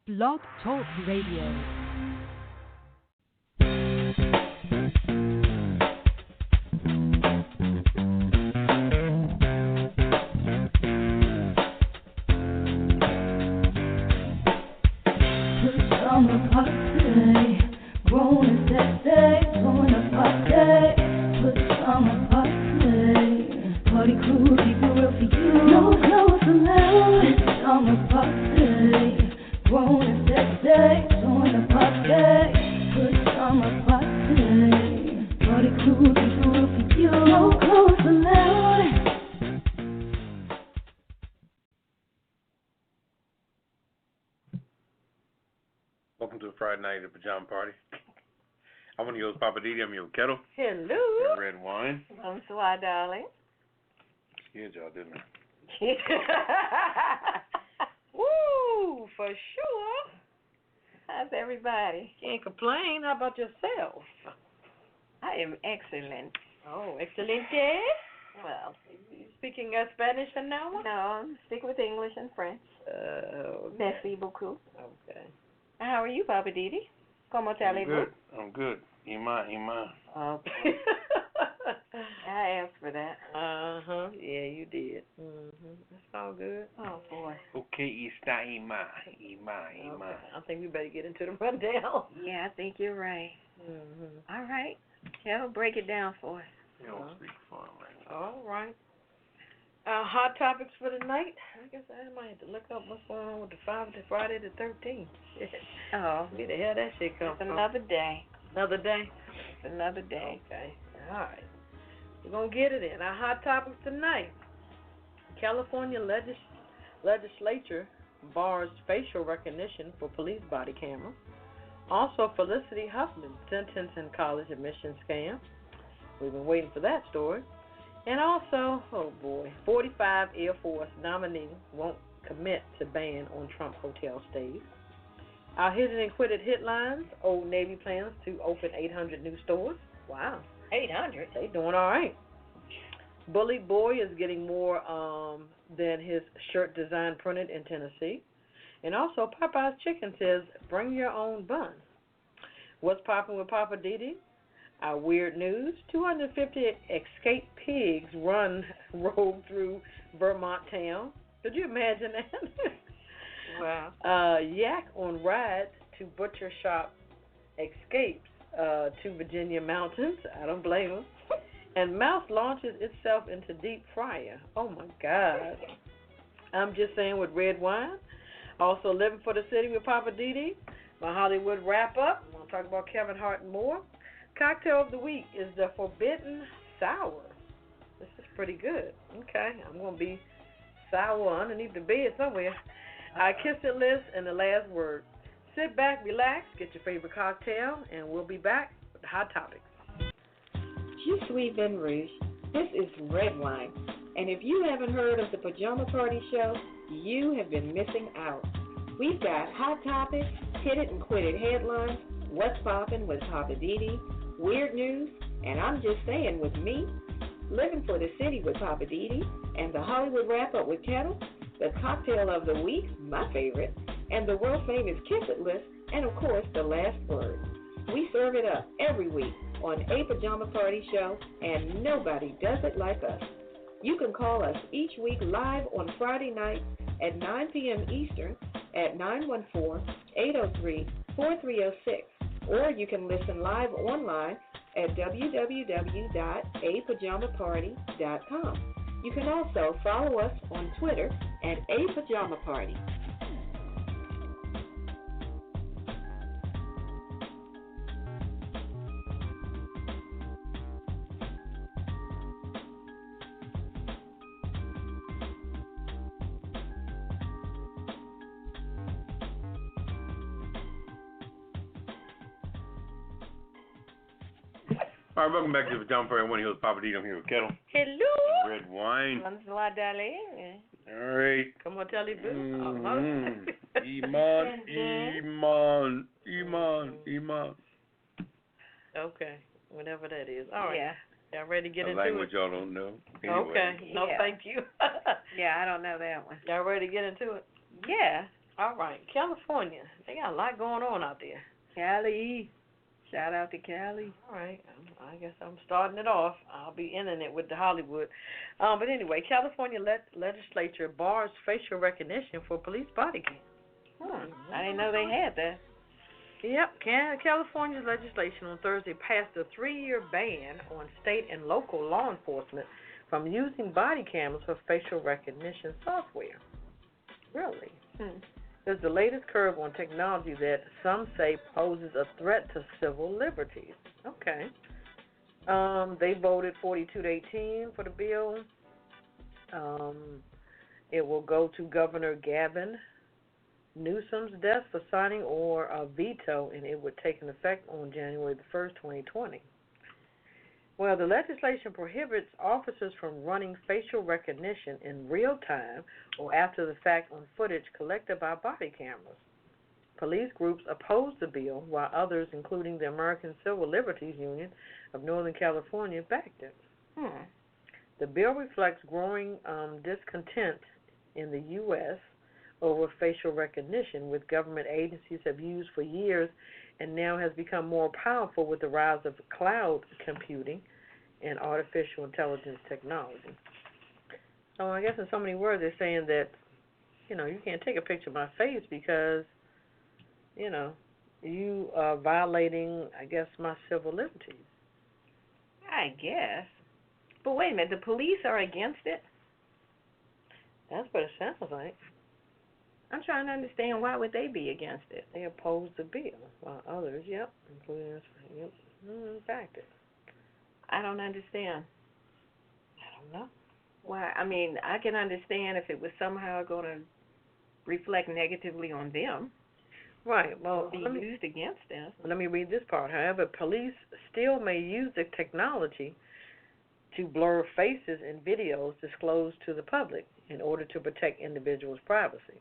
Blog Talk Radio. Welcome to a Friday night at the Pajama Party. I'm one of yours, Poppa DD. I'm here with Ketel. Hello. And Redwine. Bonsoir, darling. Scared y'all, didn't I? Woo, for sure. How's everybody? Can't complain. How about yourself? I am excellent. Oh, excelente. Well, You speaking Spanish for now? no, stick with English and French. Okay. Merci beaucoup. Okay. How are you, Poppa DD? Comment allez-vous? I'm good. Iman. Okay. I asked for that. Uh-huh. Yeah, you did. Mm-hmm. That's all good. Oh, boy. Okay, está Iman. Okay. I think we better get into the rundown. Yeah, I think you're right. Mm-hmm. All right. Ketel, break it down for us. You don't speak fun right now. All right. Hot topics for the night. I guess I might have to look up what's going on with the Friday the 13th. Shit. Oh, Where the hell that shit come it's from? another day. Another day? It's another day. Okay. All right. We're going to get it in. Our hot topics tonight. California legislature bars facial recognition for police body cameras. Also, Felicity Huffman sentenced in college admission scam. We've been waiting for that story. And also, 45 Air Force nominees won't commit to ban on Trump hotel stays. Our hidden and quitted headlines. Old Navy plans to open 800 new stores. Wow. 800? They doing all right. Bullied boy is getting more than his shirt design printed in Tennessee. And also, Popeye's Chicken says, bring your own bun. What's popping with Poppa DD? Our weird news, 250 escaped pigs rode through Vermont town. Could you imagine that? Wow. Yak on ride to butcher shop escapes to Virginia mountains. I don't blame him. And mouse launches itself into deep fryer. Oh, my God. I'm just saying with Redwine. Also, Living for the City with Poppa DD. My Hollywood wrap-up. I'm going to talk about Kevin Hart and more. Cocktail of the week is the Forbidden Sour. This is pretty good. Okay, I'm going to be sour underneath the bed somewhere. Our Kiss It list and the last word. Sit back, relax, get your favorite cocktail, and we'll be back with the hot topics. Je suis Ben Rouge. This is Redwine. And if you haven't heard of the Pajama Party Show, you have been missing out. We've got hot topics, hit it and quit it headlines, what's poppin' with Poppa DD, weird news, and I'm just saying with me, Living for the City with Poppa DD, and the Hollywood wrap-up with Ketel, the cocktail of the week, my favorite, and the world-famous Kiss It list, and of course, the last word. We serve it up every week on A Pajama Party Show, and nobody does it like us. You can call us each week live on Friday nights at 9 p.m. Eastern at 914-803-4306. Or you can listen live online at www.apajamaparty.com. You can also follow us on Twitter at apajamaparty. All right, welcome back to the Pajama Party. I'm one of yours, Poppa DD. I'm here with Ketel. Hello. Redwine. Bonsoir, darling. All right. Come on, tell you, boo. Iman. Okay, whatever that is. All right. Yeah. Y'all ready to get A into language it? y'all don't know. Okay. Anyway. No, Yeah. thank you. Yeah, I don't know that one. Y'all ready to get into it? Yeah. All right, California. They got a lot going on out there. Cali. Shout out to Cali. All right, I guess I'm starting it off. I'll be ending it with the Hollywood. But anyway, California legislature bars facial recognition for police body cams. I didn't know they had that. Yep, California's legislation on Thursday passed a 3-year ban on state and local law enforcement from using body cameras for facial recognition software. Really? It's the latest curve on technology that some say poses a threat to civil liberties. Okay. They voted 42-18 for the bill. It will go to Governor Gavin Newsom's desk for signing or a veto, and it would take an effect on January the 1st, 2020. Well, the legislation prohibits officers from running facial recognition in real time or after the fact on footage collected by body cameras. Police groups opposed the bill, while others, including the American Civil Liberties Union of Northern California, backed it. The bill reflects growing discontent in the U.S. over facial recognition, which government agencies have used for years and now has become more powerful with the rise of cloud computing and artificial intelligence technology. So I guess in so many words they're saying that, you can't take a picture of my face because, you are violating, I guess, my civil liberties. I guess. But wait a minute, the police are against it? That's what it sounds like. I'm trying to understand, why would they be against it? They oppose the bill, while others, including us, backed it. I don't understand. I don't know. Why? I mean, I can understand if it was somehow going to reflect negatively on them. Right. Well, be used against them. Let me read this part. However, police still may use the technology to blur faces in videos disclosed to the public in order to protect individuals' privacy.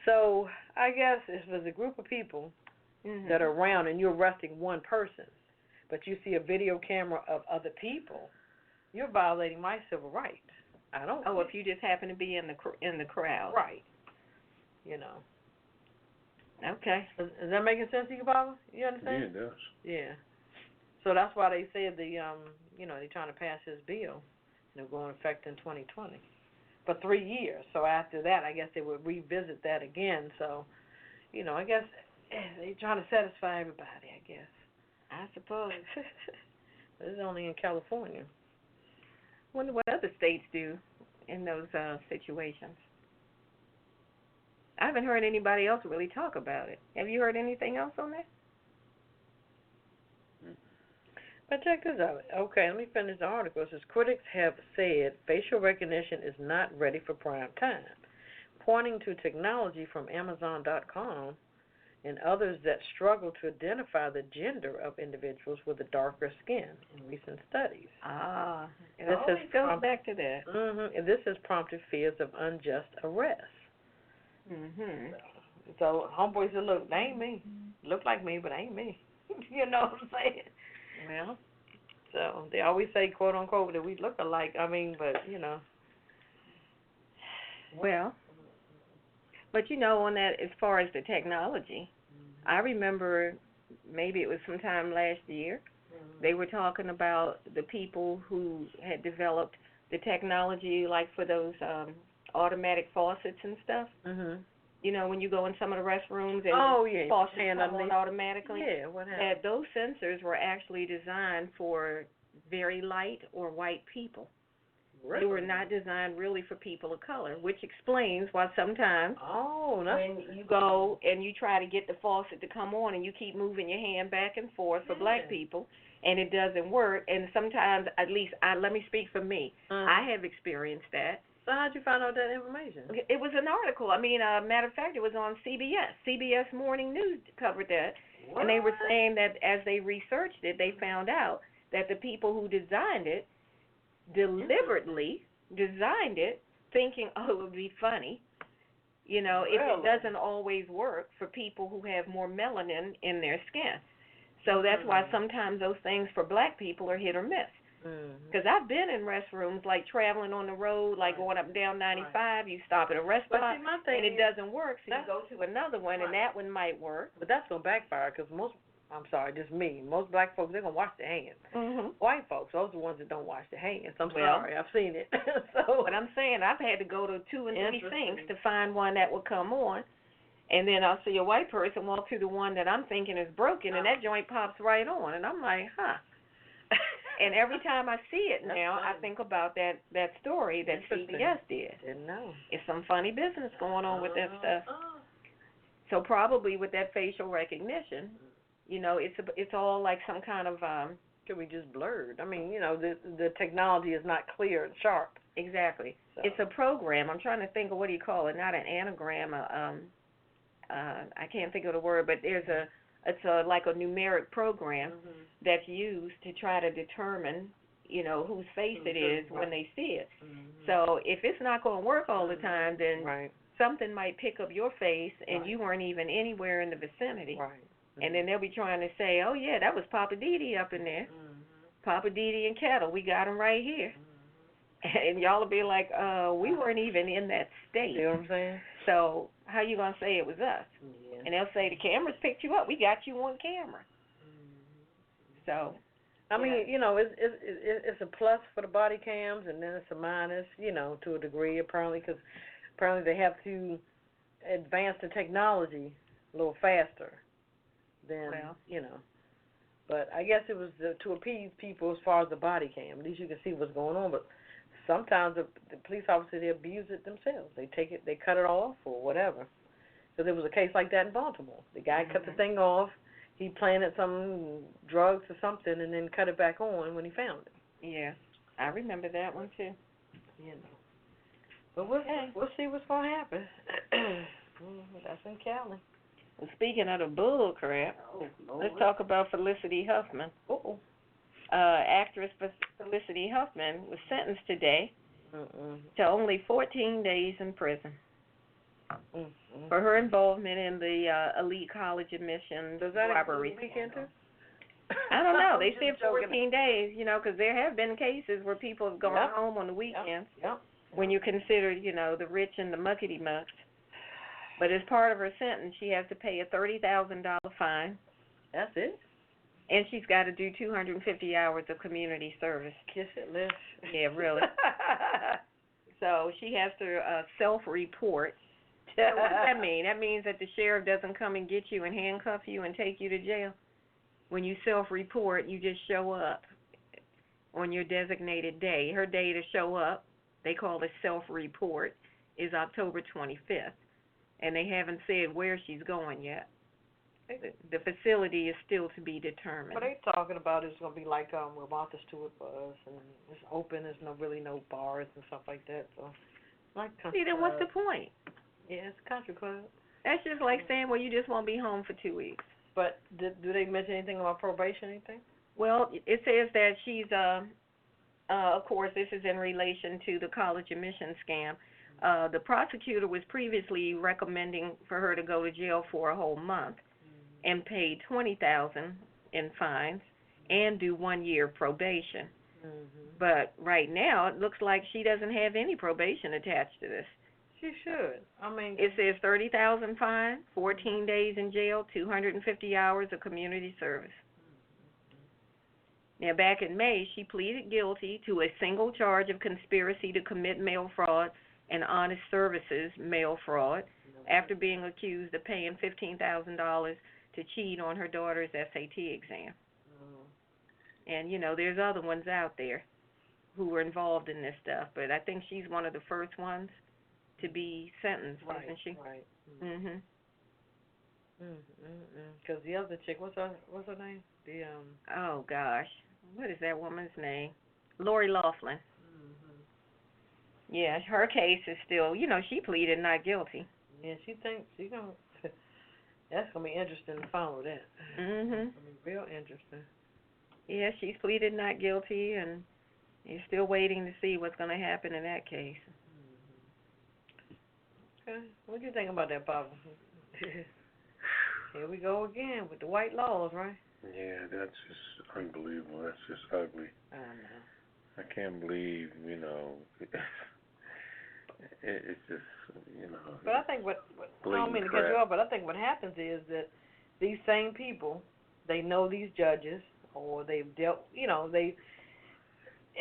So I guess if there's a group of people that are around and you're arresting one person, but you see a video camera of other people, you're violating my civil rights. I don't. Oh, if you just happen to be in the crowd. Right. Okay. Is that making sense to you, Baba? You understand? Yeah, it does. Yeah. So that's why they said they're trying to pass this bill, going into effect in 2020 for 3 years. So after that, I guess they would revisit that again. So, I guess they're trying to satisfy everybody, I guess. I suppose. This is only in California. Wonder what other states do in those situations. I haven't heard anybody else really talk about it. Have you heard anything else on that? But check this out. Okay, let me finish the article. It says, critics have said facial recognition is not ready for prime time, pointing to technology from Amazon.com and others that struggle to identify the gender of individuals with a darker skin in recent studies. It always goes back to that. And this has prompted fears of unjust arrest. So homeboy said, look, they ain't me. Look like me, but ain't me. You know what I'm saying? Well, so they always say, quote unquote, that we look alike. I mean, but Well, but on that, as far as the technology, I remember maybe it was sometime last year, they were talking about the people who had developed the technology, like for those automatic faucets and stuff. When you go in some of the restrooms and faucets come on automatically. Yeah, what happened? That those sensors were actually designed for very light or white people. Really? They were not designed really for people of color, which explains why sometimes when you go and you try to get the faucet to come on and you keep moving your hand back and forth for black people and it doesn't work, and sometimes, at least, let me speak for me, I have experienced that. So how'd you find out that information? It was an article. I mean, matter of fact, it was on CBS. CBS Morning News covered that. What? And they were saying that as they researched it, they found out that the people who designed it deliberately designed it thinking, it would be funny. If it doesn't always work for people who have more melanin in their skin. So that's why sometimes those things for black people are hit or miss. Because I've been in restrooms, like traveling on the road, like going up and down 95, you stop at a rest stop, and it doesn't work, so you go to another one, and that one might work. But that's going to backfire, because just me, most black folks, they're going to wash their hands. White folks, those are the ones that don't wash their hands. I'm sorry, I've seen it. So, but I'm saying I've had to go to 2 and 3 sinks to find one that would come on. And then I'll see a white person walk to the one that I'm thinking is broken, and that joint pops right on. And I'm like, huh. And every time I see it now, I think about that story that CBS did. Didn't know. It's some funny business going on with that stuff. So probably with that facial recognition, it's all like some kind of Could be just blurred. I mean, the technology is not clear and sharp. Exactly. So. It's a program. I'm trying to think of what do you call it? Not an anagram. I can't think of the word, but it's like a numeric program that's used to try to determine, whose face it is when they see it. So if it's not going to work all the time, then something might pick up your face, and you weren't even anywhere in the vicinity. Right. And then they'll be trying to say, oh, yeah, that was Poppa DD up in there. Poppa DD and Ketel, we got him right here. And y'all will be like, we weren't even in that state. You know what I'm saying? So how you going to say it was us? Yeah. And they'll say, the cameras picked you up. We got you on camera. So, I mean, it's a plus for the body cams, and then it's a minus, to a degree, apparently, because apparently they have to advance the technology a little faster than, But I guess it was to appease people as far as the body cam. At least you can see what's going on, but sometimes the police officers, they abuse it themselves. They cut it off or whatever. So there was a case like that in Baltimore. The guy cut the thing off. He planted some drugs or something and then cut it back on when he found it. Yeah, I remember that one too. But we'll see what's going to happen. That's in Cali. Well, speaking of the bull crap, let's talk about Felicity Huffman. Actress Felicity Huffman was sentenced today to only 14 days in prison for her involvement in the elite college admissions robbery. I don't know. They said 14 days, because there have been cases where people have gone home on the weekends when you consider, the rich and the muckety-mucks. But as part of her sentence, she has to pay a $30,000 fine. That's it? And she's got to do 250 hours of community service. Kiss it, Liz. Yeah, really. So she has to self-report. So what does that mean? That means that the sheriff doesn't come and get you and handcuff you and take you to jail. When you self-report, you just show up on your designated day. Her day to show up, they call it self-report, is October 25th. And they haven't said where she's going yet. The facility is still to be determined. What they talking about is going to be like where Martha Stewart was, and it's open. There's really no bars and stuff like that. So, like country then what's the point? Yeah, it's a country club. That's just like saying, well, you just won't be home for 2 weeks. But do they mention anything about probation or anything? Well, it says that she's, of course, this is in relation to the college admission scam. The prosecutor was previously recommending for her to go to jail for a whole month and pay $20,000 in fines and do 1 year probation. But right now, it looks like she doesn't have any probation attached to this. She should. I mean, it says $30,000 fine, 14 days in jail, 250 hours of community service. Now, back in May, she pleaded guilty to a single charge of conspiracy to commit mail fraud and honest services mail fraud after being accused of paying $15,000 to cheat on her daughter's SAT exam. And, there's other ones out there who were involved in this stuff, but I think she's one of the first ones to be sentenced, isn't she? Right. Because the other chick, what's her name? Oh gosh, what is that woman's name? Lori Loughlin. Yeah, her case is still, she pleaded not guilty. Yeah, she thinks she's gonna. That's gonna be interesting to follow that. Real interesting. Yeah, she's pleaded not guilty, and you're still waiting to see what's gonna happen in that case. Okay, what do you think about that, Papa? Here we go again with the white laws, right? Yeah, that's just unbelievable. That's just ugly. I know. I can't believe, it's just, But I think I don't mean to cut you off, but I think what happens is that these same people, they know these judges, or they've dealt,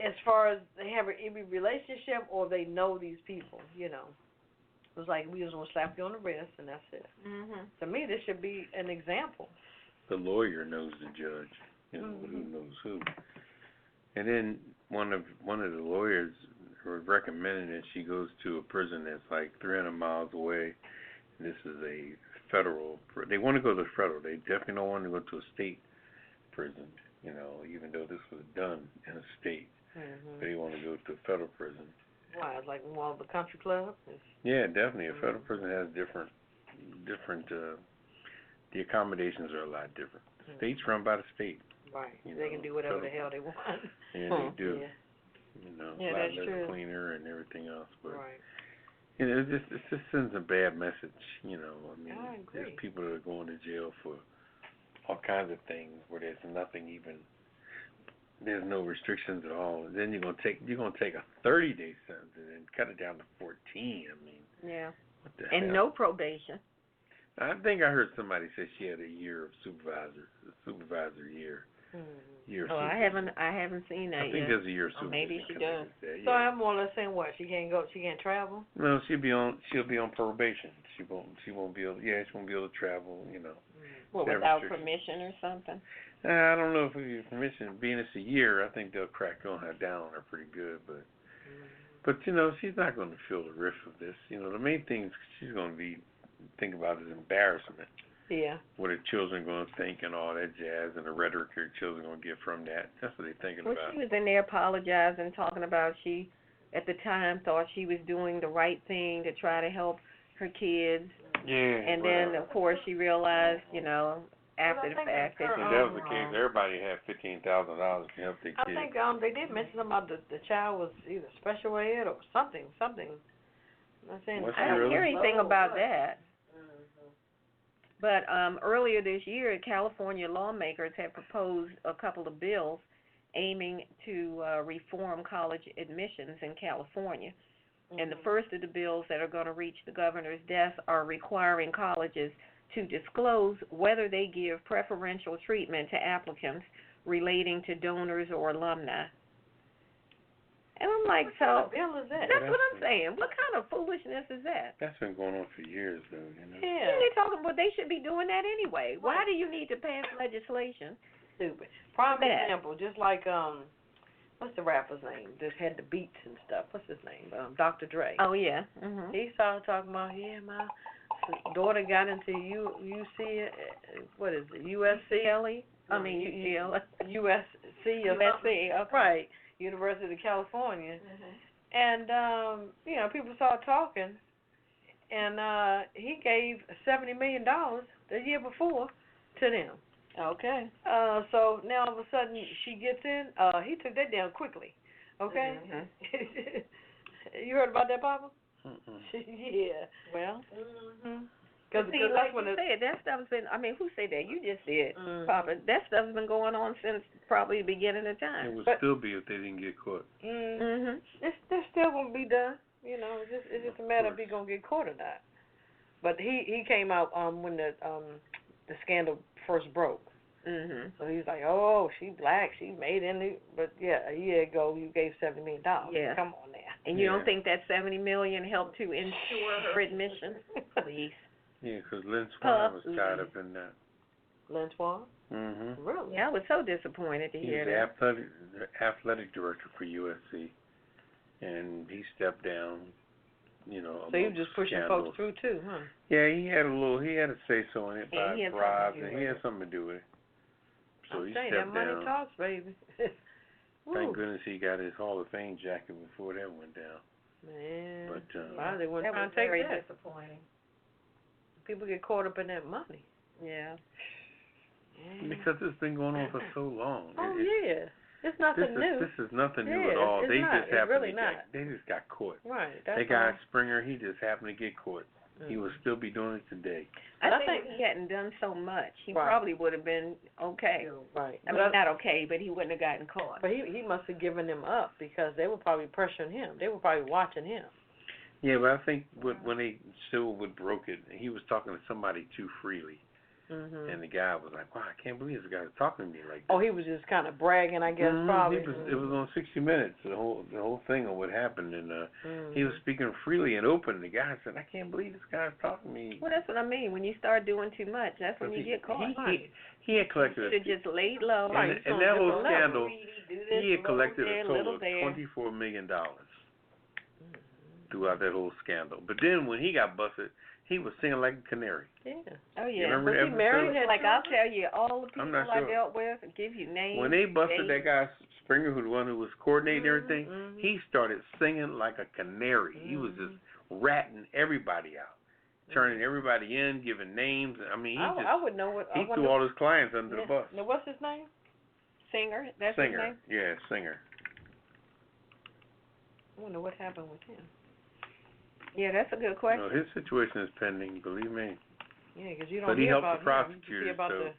as far as they have every relationship, or they know these people, It's like we just want to slap you on the wrist, and that's it. Mhm. To me, this should be an example. The lawyer knows the judge, who knows who. And then one of the lawyers was recommending that she goes to a prison that's like 300 miles away. This is a federal. They want to go to the federal. They definitely don't want to go to a state prison. Even though this was done in a state, but they want to go to a federal prison. Why? It's like one of the country clubs. Yeah, definitely. A federal prison has different. The accommodations are a lot different. The state's run by the state. Right. They can do whatever the hell they want. Yeah, they do. Yeah. A lot that's less true. cleaner and everything else. But Right. it just sends a bad message. I agree. There's people that are going to jail for all kinds of things where there's no restrictions at all. And then you're gonna take a 30-day sentence and cut it down to 14. Yeah. What the And hell? no probation. I think I heard somebody say she had a year of supervisor year. Year of Oh, I supervision. haven't seen that I think yet. there's a year of Oh, supervision. maybe she does. So I'm more or less saying what? She can't travel? No, she'll be on probation. She won't be able. Yeah, she won't be able to travel. Well, There are without restrictions. permission or something. I don't know if we get permission. Being it's a year, I think they'll crack down on her pretty good. But she's not going to feel the risk of this. The main thing she's going to be thinking about is embarrassment. Yeah. What her children are going to think and all that jazz, and the rhetoric her children are going to get from that. That's what they're thinking Well, about. she was in there apologizing, talking about she, at the time, thought she was doing the right thing to try to help her kids. Yeah. And then, of course, she realized, after the fact that If that was the case, everybody had $15,000 to help their kids. I think they did mention about the child was either special ed or something. I'm not saying. Was she I didn't really? hear anything about that. But earlier this year, California lawmakers had proposed a couple of bills aiming to reform college admissions in California. And the first of the bills that are going to reach the governor's desk are requiring colleges to disclose whether they give preferential treatment to applicants relating to donors or alumni. And I'm like, what kind of bill is that? That's what I'm saying. What kind of foolishness is that? That's been going on for years, though. Yeah. They're talking about they should be doing that anyway. Why do you need to pass legislation? Stupid. Prime that? example, just like what's the rapper's name? Just had the beats and stuff. What's his name? Dr. Dre. Oh yeah. Mhm. He started talking about my daughter got into UC. What is it? USC. I mean UCLA. USC. Or USC. Okay. Right. University of California. And people started talking, and he gave $70 million the year before to them. Okay. So now all of a sudden she gets in. He took that down quickly. Okay. You heard about that, Papa? Yeah. Well. Because like that's when you said, that stuff's been. I mean, who said that? You just did, Papa. That stuff's been going on since probably the beginning of time. It would still be if they didn't get caught. It's still gonna be done. It's just a matter of he gonna get caught or not. But he came out when the scandal first broke. So he's like, oh, she black, she made in but yeah, a year ago you gave $70 million. Yeah. Come on now. And you don't think that $70 million helped to ensure her admission? Please. Yeah, because Lynn Swan was tied up in that. Lynn Swan? Really? Yeah, I was so disappointed to hear that. He was the athletic director for USC, and he stepped down. So he was just pushing folks through too, huh? Yeah, he had a say-so in it by bribes, and he had something to do with it. So he stepped that money down. talks, baby. Thank goodness he got his Hall of Fame jacket before that went down. Man, but they weren't that trying was to take very that. disappointing. People get caught up in that money. Yeah. Because it's been going on for so long. Oh yeah, it's nothing new. This is nothing new Yeah, at all. it's They not. just It's happened really to not. they just got caught. Right. That's They got Springer. He just happened to get caught. he would still be doing it today. I think if he hadn't done so much, he probably would have been okay. Right. I mean, not okay, but he wouldn't have gotten caught. But he must have given them up because they were probably pressuring him. They were probably watching him. Yeah, but I think when they still would broke it, he was talking to somebody too freely. Mm-hmm. And the guy was like, wow, I can't believe this guy's talking to me like that. Oh, he was just kind of bragging, I guess, probably. It was on 60 Minutes, the whole thing of what happened, and he was speaking freely and open. The guy said, I can't believe this guy's talking to me. Well, that's what I mean. When you start doing too much, that's when you get caught. He had collected He should have just laid low. And that whole scandal, he had collected a total of $24 million throughout that whole scandal. But then when he got busted, he was singing like a canary. Yeah. Oh, yeah. You remember was he married? Like, I'll tell you, all the people sure. I dealt with, give you names. When they busted that guy, Springer, who the one who was coordinating everything, he started singing like a canary. He was just ratting everybody out, turning everybody in, giving names. I mean, I would know what. He threw all his clients under the bus. Now, what's his name? Singer. That's Singer. his name? Yeah, Singer. I wonder what happened with him. Yeah, that's a good question. No, his situation is pending, believe me. Yeah, because you don't But he hear helped about the him. You prosecutors, hear about so the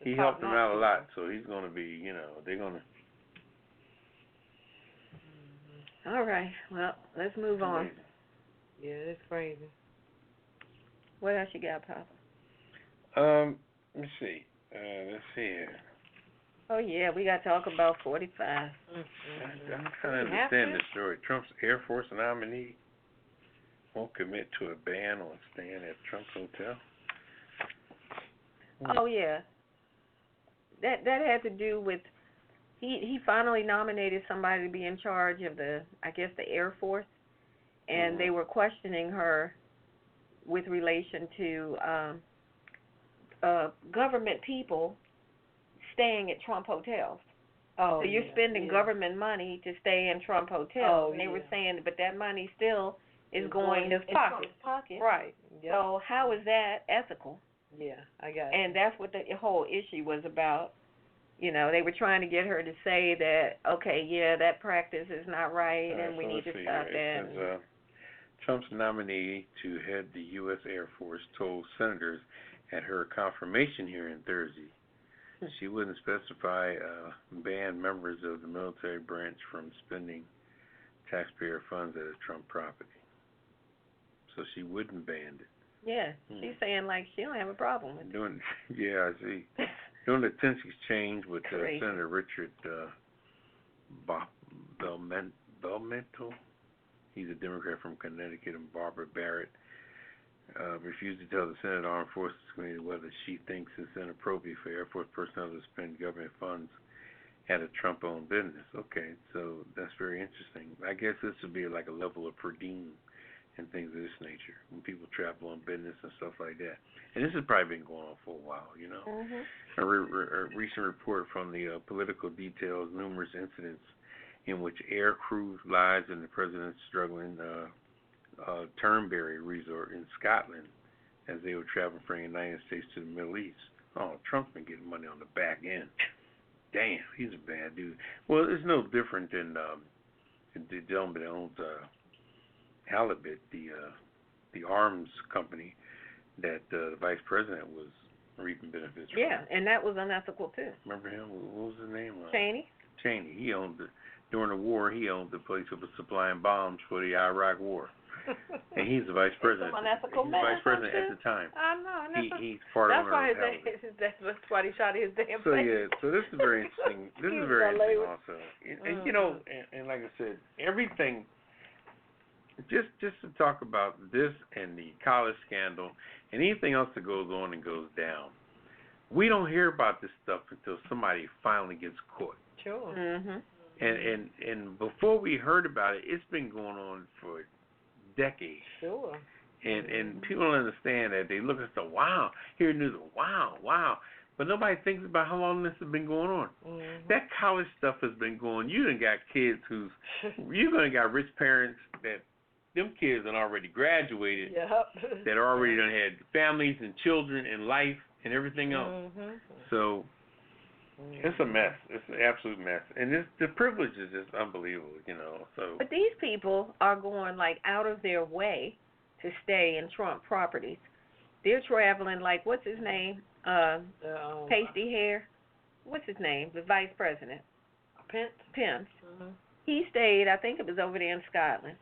he helped them out a lot. So he's going to be, they're going to. All right. Well, let's move on. Yeah, it's crazy. What else you got, Papa? Let me see. Let's see here. Oh, yeah, we got to talk about 45. I'm trying to understand this story. Trump's Air Force nominee won't commit to a ban on staying at Trump's hotel. Oh, yeah. That had to do with he finally nominated somebody to be in charge of the Air Force, and they were questioning her with relation to government people staying at Trump hotels. Oh, so you're spending government money to stay in Trump hotels. And they were saying, but that money still is going in his pocket. Right. Yep. So how is that ethical? Yeah, I got it. And that's what the whole issue was about. They were trying to get her to say that, okay, yeah, that practice is not right, and we need to stop that. Says, Trump's nominee to head the U.S. Air Force told senators at her confirmation hearing Thursday she wouldn't specify ban members of the military branch from spending taxpayer funds at a Trump property. So she wouldn't ban it. Yeah, she's saying like she don't have a problem with it. Yeah, I see. During the tense exchange with Senator Richard Belmento, he's a Democrat from Connecticut, and Barbara Barrett refused to tell the Senate Armed Forces Committee whether she thinks it's inappropriate for Air Force personnel to spend government funds at a Trump-owned business. Okay, so that's very interesting. I guess this would be like a level of per diem and things of this nature when people travel on business and stuff like that. And this has probably been going on for a while, A recent report from the Political details numerous incidents in which air crews lives in the president's struggling Turnberry resort in Scotland as they were traveling from the United States to the Middle East. Oh, Trump's been getting money on the back end. Damn, he's a bad dude. Well, it's no different than the gentleman that owns Halibut, the arms company that the vice president was reaping benefits from. Yeah, and that was unethical too. Remember him? What was his name? Cheney. Cheney. He owned during the war. He owned the place that was supplying bombs for the Iraq War. And he's the vice president. Unethical he's vice president at the time. I know. He's part that's owner why of Halibut. that's why he shot his damn So place. yeah, so this is very interesting. This is very interesting also. And, and like I said, everything. Just to talk about this and the college scandal and anything else that goes on and goes down, we don't hear about this stuff until somebody finally gets caught. Sure. And before we heard about it, it's been going on for decades. Sure. And people don't understand that. They look and say, wow, hear news, wow. But nobody thinks about how long this has been going on. That college stuff has been going. You done got kids you done got rich parents that them kids done already graduated, that already done had families and children and life and everything else. So it's a mess. It's an absolute mess. And the privilege is just unbelievable, So. But these people are going like out of their way to stay in Trump properties. They're traveling like, what's his name? Pasty hair. What's his name? The vice president. Pence. Mm-hmm. He stayed, I think it was over there in Scotland.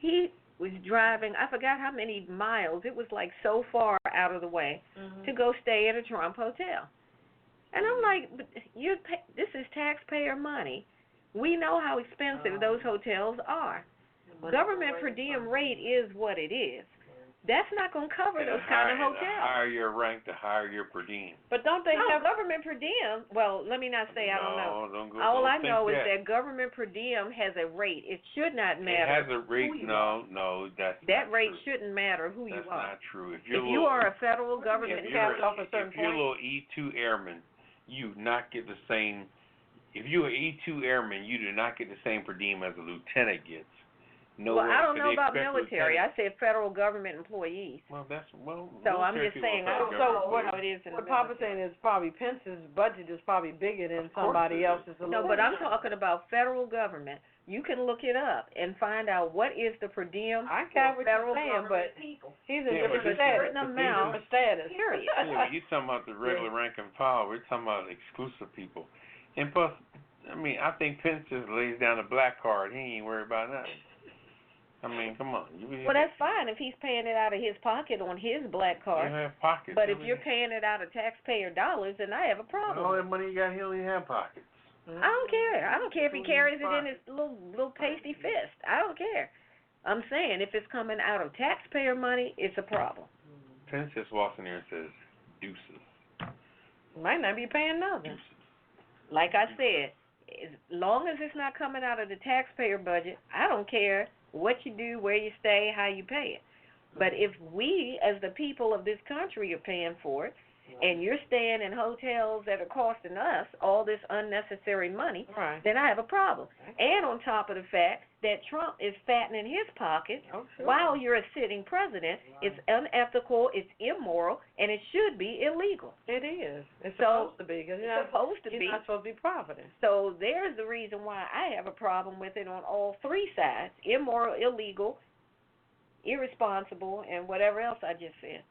He was driving, I forgot how many miles. It was like so far out of the way to go stay at a Trump hotel. And I'm like, but this is taxpayer money. We know how expensive those hotels are. Government per diem rate is what it is. That's not going to cover those kind of hotels. The higher your rank, the higher your per diem. But don't they have government per diem? Well, let me not say I don't know. All I know is that government per diem has a rate. It should not matter. It has a rate. No, that rate shouldn't matter who you are. That's not true. If you are a federal government capped off a certain point. If you're a little E2 airman, you do not get the same. If you're an E2 airman, you do not get the same per diem as a lieutenant gets. No well, way. I don't know about military. I said federal government employees. So I'm just saying. I don't know how it is in the military. What Papa's saying is probably Pence's budget is probably bigger than somebody else's. No, but I'm talking about federal government. You can look it up and find out what is the per diem for federal government people. He's in different status. Period. Yeah, you're talking about the regular rank and file. We're talking about exclusive people. And plus, I mean, I think Pence just lays down a black card. He ain't worried about nothing. I mean, come on. Well, that's fine if he's paying it out of his pocket on his black card. You have pockets. But if you're paying it out of taxpayer dollars, then I have a problem. All that money you got, he only have pockets. I don't care. I don't care if he carries it in his little pasty fist. I don't care. I'm saying if it's coming out of taxpayer money, it's a problem. Pence just walks in there and says, deuces. Might not be paying nothing. Deuces. Like I said, as long as it's not coming out of the taxpayer budget, I don't care what you do, where you stay, how you pay it. But if we, as the people of this country, are paying for it, and you're staying in hotels that are costing us all this unnecessary money, then I have a problem. And on top of the fact that Trump is fattening his pockets while you're a sitting president, it's unethical, it's immoral, and it should be illegal. It is. It's supposed to be. Because you're not supposed to be profiting. So there's the reason why I have a problem with it on all three sides: immoral, illegal, irresponsible, and whatever else I just said.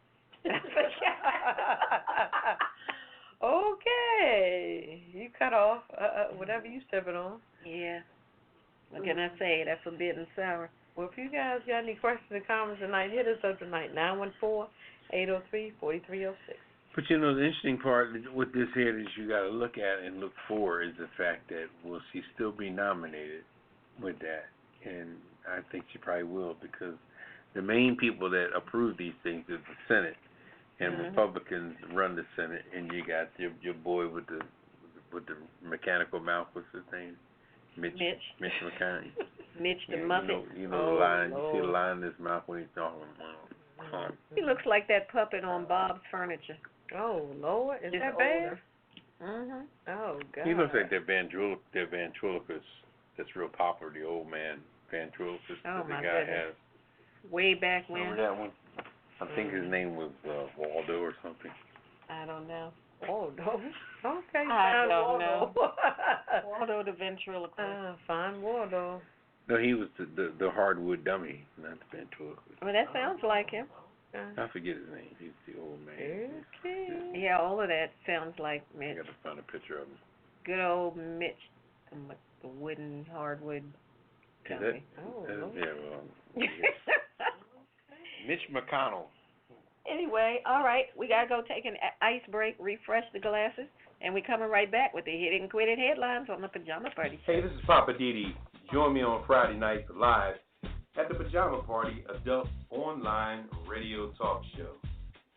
Okay, you cut off whatever you sipping on. Yeah. What can I say? That's forbidden sour. Well, if you guys got any questions or comments tonight, hit us up tonight, 914-803-4306. But you know, the interesting part with this here is you got to look at and look for is the fact that will she still be nominated with that? And I think she probably will, because the main people that approve these things is the Senate. And Republicans run the Senate, and you got your boy with the mechanical mouth. What's his name? Mitch McConnell. Mitch the Muppet. You know the line. You see the line in his mouth when he's talking. He looks like that puppet on Bob's Furniture. Oh Lord, is that bad? Oh God. He looks like that ventriloquist that's real popular. The old man ventriloquist that the guy has. Way back when. Remember that one? I think his name was Waldo or something. I don't know. Waldo? Okay, I don't know. Waldo the ventriloquist. Fine Waldo. No, he was the hardwood dummy, not the ventriloquist. Well, that sounds like him. I forget his name. He's the old man. Okay. Yeah, all of that sounds like Mitch. I got to find a picture of him. Good old Mitch, the wooden hardwood dummy. Mitch McConnell. Anyway, all right, we got to go take an ice break, refresh the glasses, and we're coming right back with the Hit It and Quit It headlines on the Pajama Party. Hey, this is Poppa DD. Join me on Friday nights live at the Pajama Party, adult online radio talk show.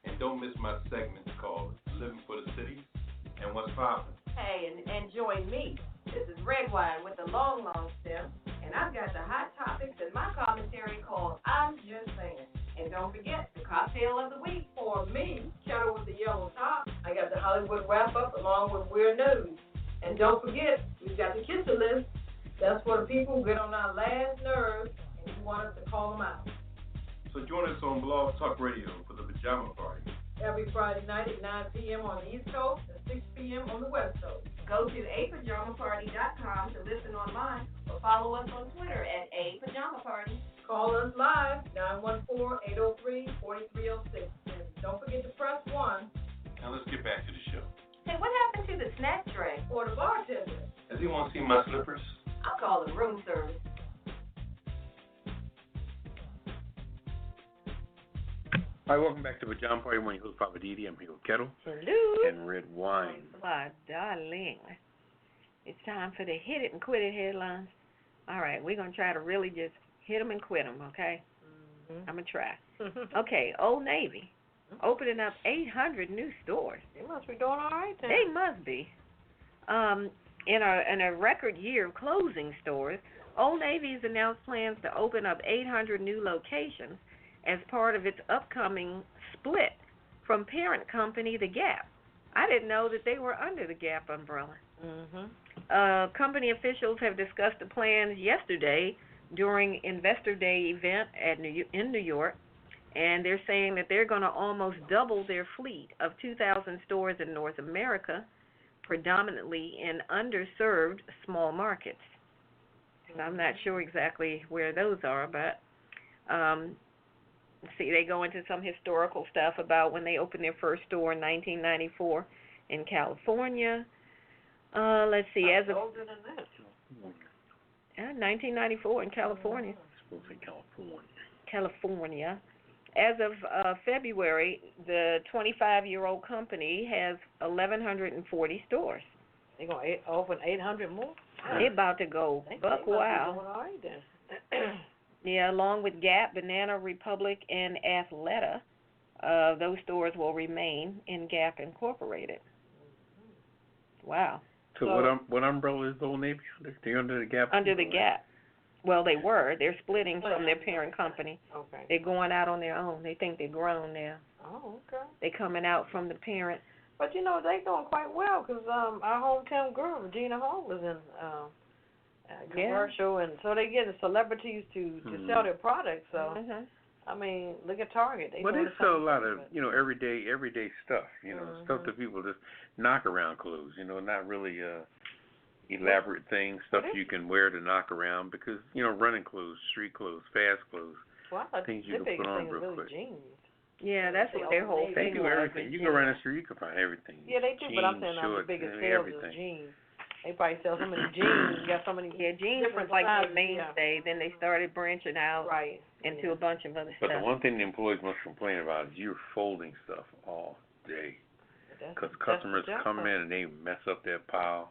And don't miss my segment called Living for the City and What's Poppin'. Hey, and join me. This is Redwine with the long stem, and I've got the hot topics in my commentary called I'm Just Saying. And don't forget, the cocktail of the week for me, Ketel with the yellow top. I got the Hollywood wrap-up along with Weird News. And don't forget, we've got the Kisser list. That's for the people who get on our last nerves, and you want us to call them out. So join us on Blog Talk Radio for the Pajama Party. Every every Friday night at 9 p.m. on the East Coast and 6 p.m. on the West Coast. Go to apajamaparty.com to listen online or follow us on Twitter at apajamaparty. Call us live, 914-803-4306. And don't forget to press 1. Now let's get back to the show. Hey, what happened to the snack tray? Or the bartender. Does he want to see my slippers? I'll call the room service. Hi, welcome back to Pajama Party. I'm your host, Poppa DD. I'm here with Ketel Hello. and Redwine. My darling. It's time for the hit it and quit it headlines. All right, we're going to try to really just hit them and quit them, okay? Mm-hmm. I'm going to try. Okay, Old Navy opening up 800 new stores. They must be doing all right then. They must be. In a record year of closing stores, Old Navy's announced plans to open up 800 new locations as part of its upcoming split from parent company The Gap. I didn't know that they were under the Gap umbrella. Company officials have discussed the plans yesterday during Investor Day event in New York, and they're saying that they're going to almost double their fleet of 2,000 stores in North America, predominantly in underserved small markets. And I'm not sure exactly where those are, but see, they go into some historical stuff about when they opened their first store in 1994 in California. Let's see, as of older than that. 1994 in California. Supposed to say California. As of February, the 25-year-old company has 1,140 stores. They're going to open 800 more? They're about to go buck wild. All right then. Yeah, along with Gap, Banana Republic, and Athleta, those stores will remain in Gap Incorporated. Wow. So what umbrella is Old Navy under? They're under the Gap? Under the Gap. Well, they were. They're splitting from their parent company. Okay. They're going out on their own. They think they're grown now. Oh, okay. They're coming out from the parent. But, you know, they're doing quite well because our hometown girl, Regina Hall, was in a commercial. And so they get the celebrities to sell their products. So, I mean, look at Target. But they sell a lot of, everyday stuff, stuff that people just knock around clothes, not really elaborate things, stuff you can wear to knock around because, running clothes, street clothes, fast clothes, things you can put on real quick. Jeans. Yeah, that's what their whole They thing do was. everything. You go around the street, you can find everything. Yeah, they do, jeans, but I'm saying shorts, the biggest sales everything. is jeans. They probably sell so many jeans. Got so many. Yeah, jeans was like their mainstay. Then they started branching out into a bunch of other But stuff. the one thing the employees must complain about is you're folding stuff all day. Because customers come in and they mess up their pile,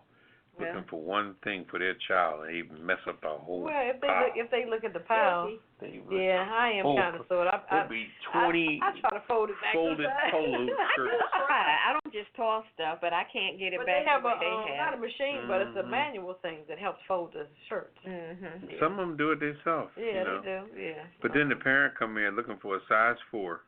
looking for one thing for their child, and they mess up the whole pile. If they look at the pile, I am kind of sort of. There'll be 20 I try to fold it back folded polo shirts. I don't just toss stuff, but I can't get it but back they have the way they have. not a machine, but it's a manual thing that helps fold the shirts. Some of them do it themselves. Yeah, they do. Yeah. But then the parent come in looking for a size 4,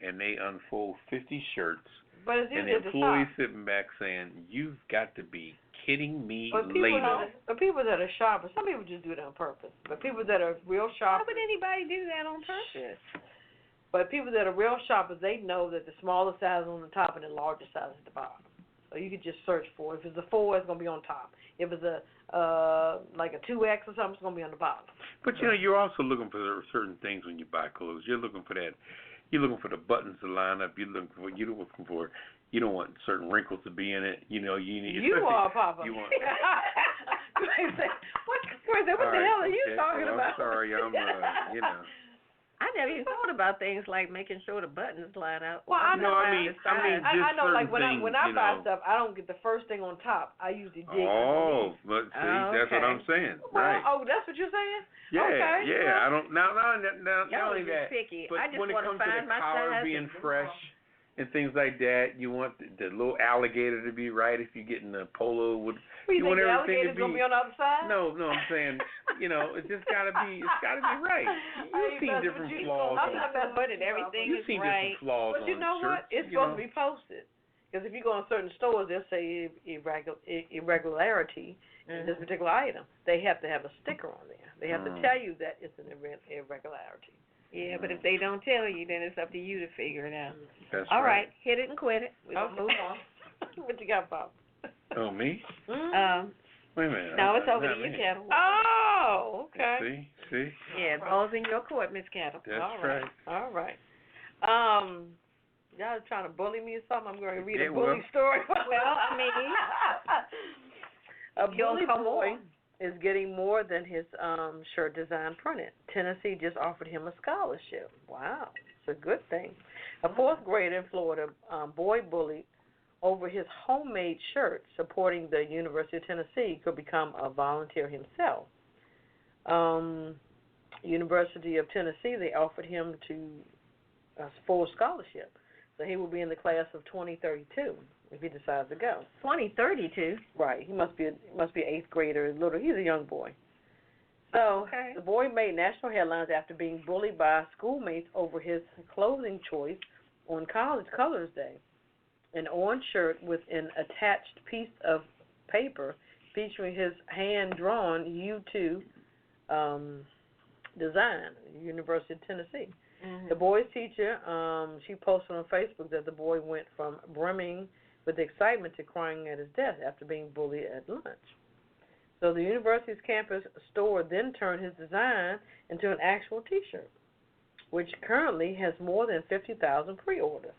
and they unfold 50 shirts. But it's and the employees sitting back saying, "You've got to be kidding me, lady." But people that are shoppers, some people just do it on purpose. But people that are real shoppers. Why would anybody do that on purpose? But people that are real shoppers, they know that the smaller size is on the top and the larger size is at the bottom. So you could just search for it. If it's a 4, it's going to be on top. If it's a like a 2X or something, it's going to be on the bottom. But you're also looking for certain things when you buy clothes. You're looking for that. You're looking for the buttons to line up. You don't want certain wrinkles to be in it. You are, Papa. You want. What the hell are you talking about? I'm sorry. I never even thought about things like making sure the buttons line up. Well, I know. I mean, I know. Like when I buy things, stuff, I don't get the first thing on top. I usually dig. Oh, but see, that's what I'm saying. Right. Oh, that's what you're saying? Yeah, okay. yeah. I don't. Now, not only Y'all that, picky. but I just when it want comes to to find the my collar size being fresh and things like that, you want the little alligator to be right. If you're getting a polo with, you want think the everything alligator's gonna be on the other side? No, I'm saying, it's just gotta be. It's gotta be right. You've seen different flaws. You've seen right. different flaws But you on know shirts, what? It's supposed to be posted. Because if you go in certain stores, they'll say irregularity in this particular item. They have to have a sticker on there. They have to tell you that it's an irregularity. Yeah, but if they don't tell you, then it's up to you to figure it out. That's All right, hit it and quit it. We're going to move on. What you got, Pop? Oh, me? Wait a minute. No, it's over not to you, me. Ketel. Oh, okay. See? Yeah, ball's in your court, Miss Ketel. That's All right. All right. Y'all trying to bully me or something? I'm going to read Yeah, a bully well. story. Well, I mean, a you'll bully come boy on. is getting more than his shirt design printed. Tennessee just offered him a scholarship. Wow, it's a good thing. A fourth grader in Florida, boy bullied over his homemade shirt supporting the University of Tennessee could become a volunteer himself. University of Tennessee, they offered him a full scholarship. So he will be in the class of 2032 if he decides to go. 2032. Right. He must be an eighth grader. He's a young boy. So the boy made national headlines after being bullied by schoolmates over his clothing choice on College Colors Day. An orange shirt with an attached piece of paper featuring his hand-drawn U2 design, University of Tennessee. Mm-hmm. The boy's teacher, she posted on Facebook that the boy went from brimming with excitement to crying at his desk after being bullied at lunch. So the university's campus store then turned his design into an actual T-shirt, which currently has more than 50,000 pre-orders.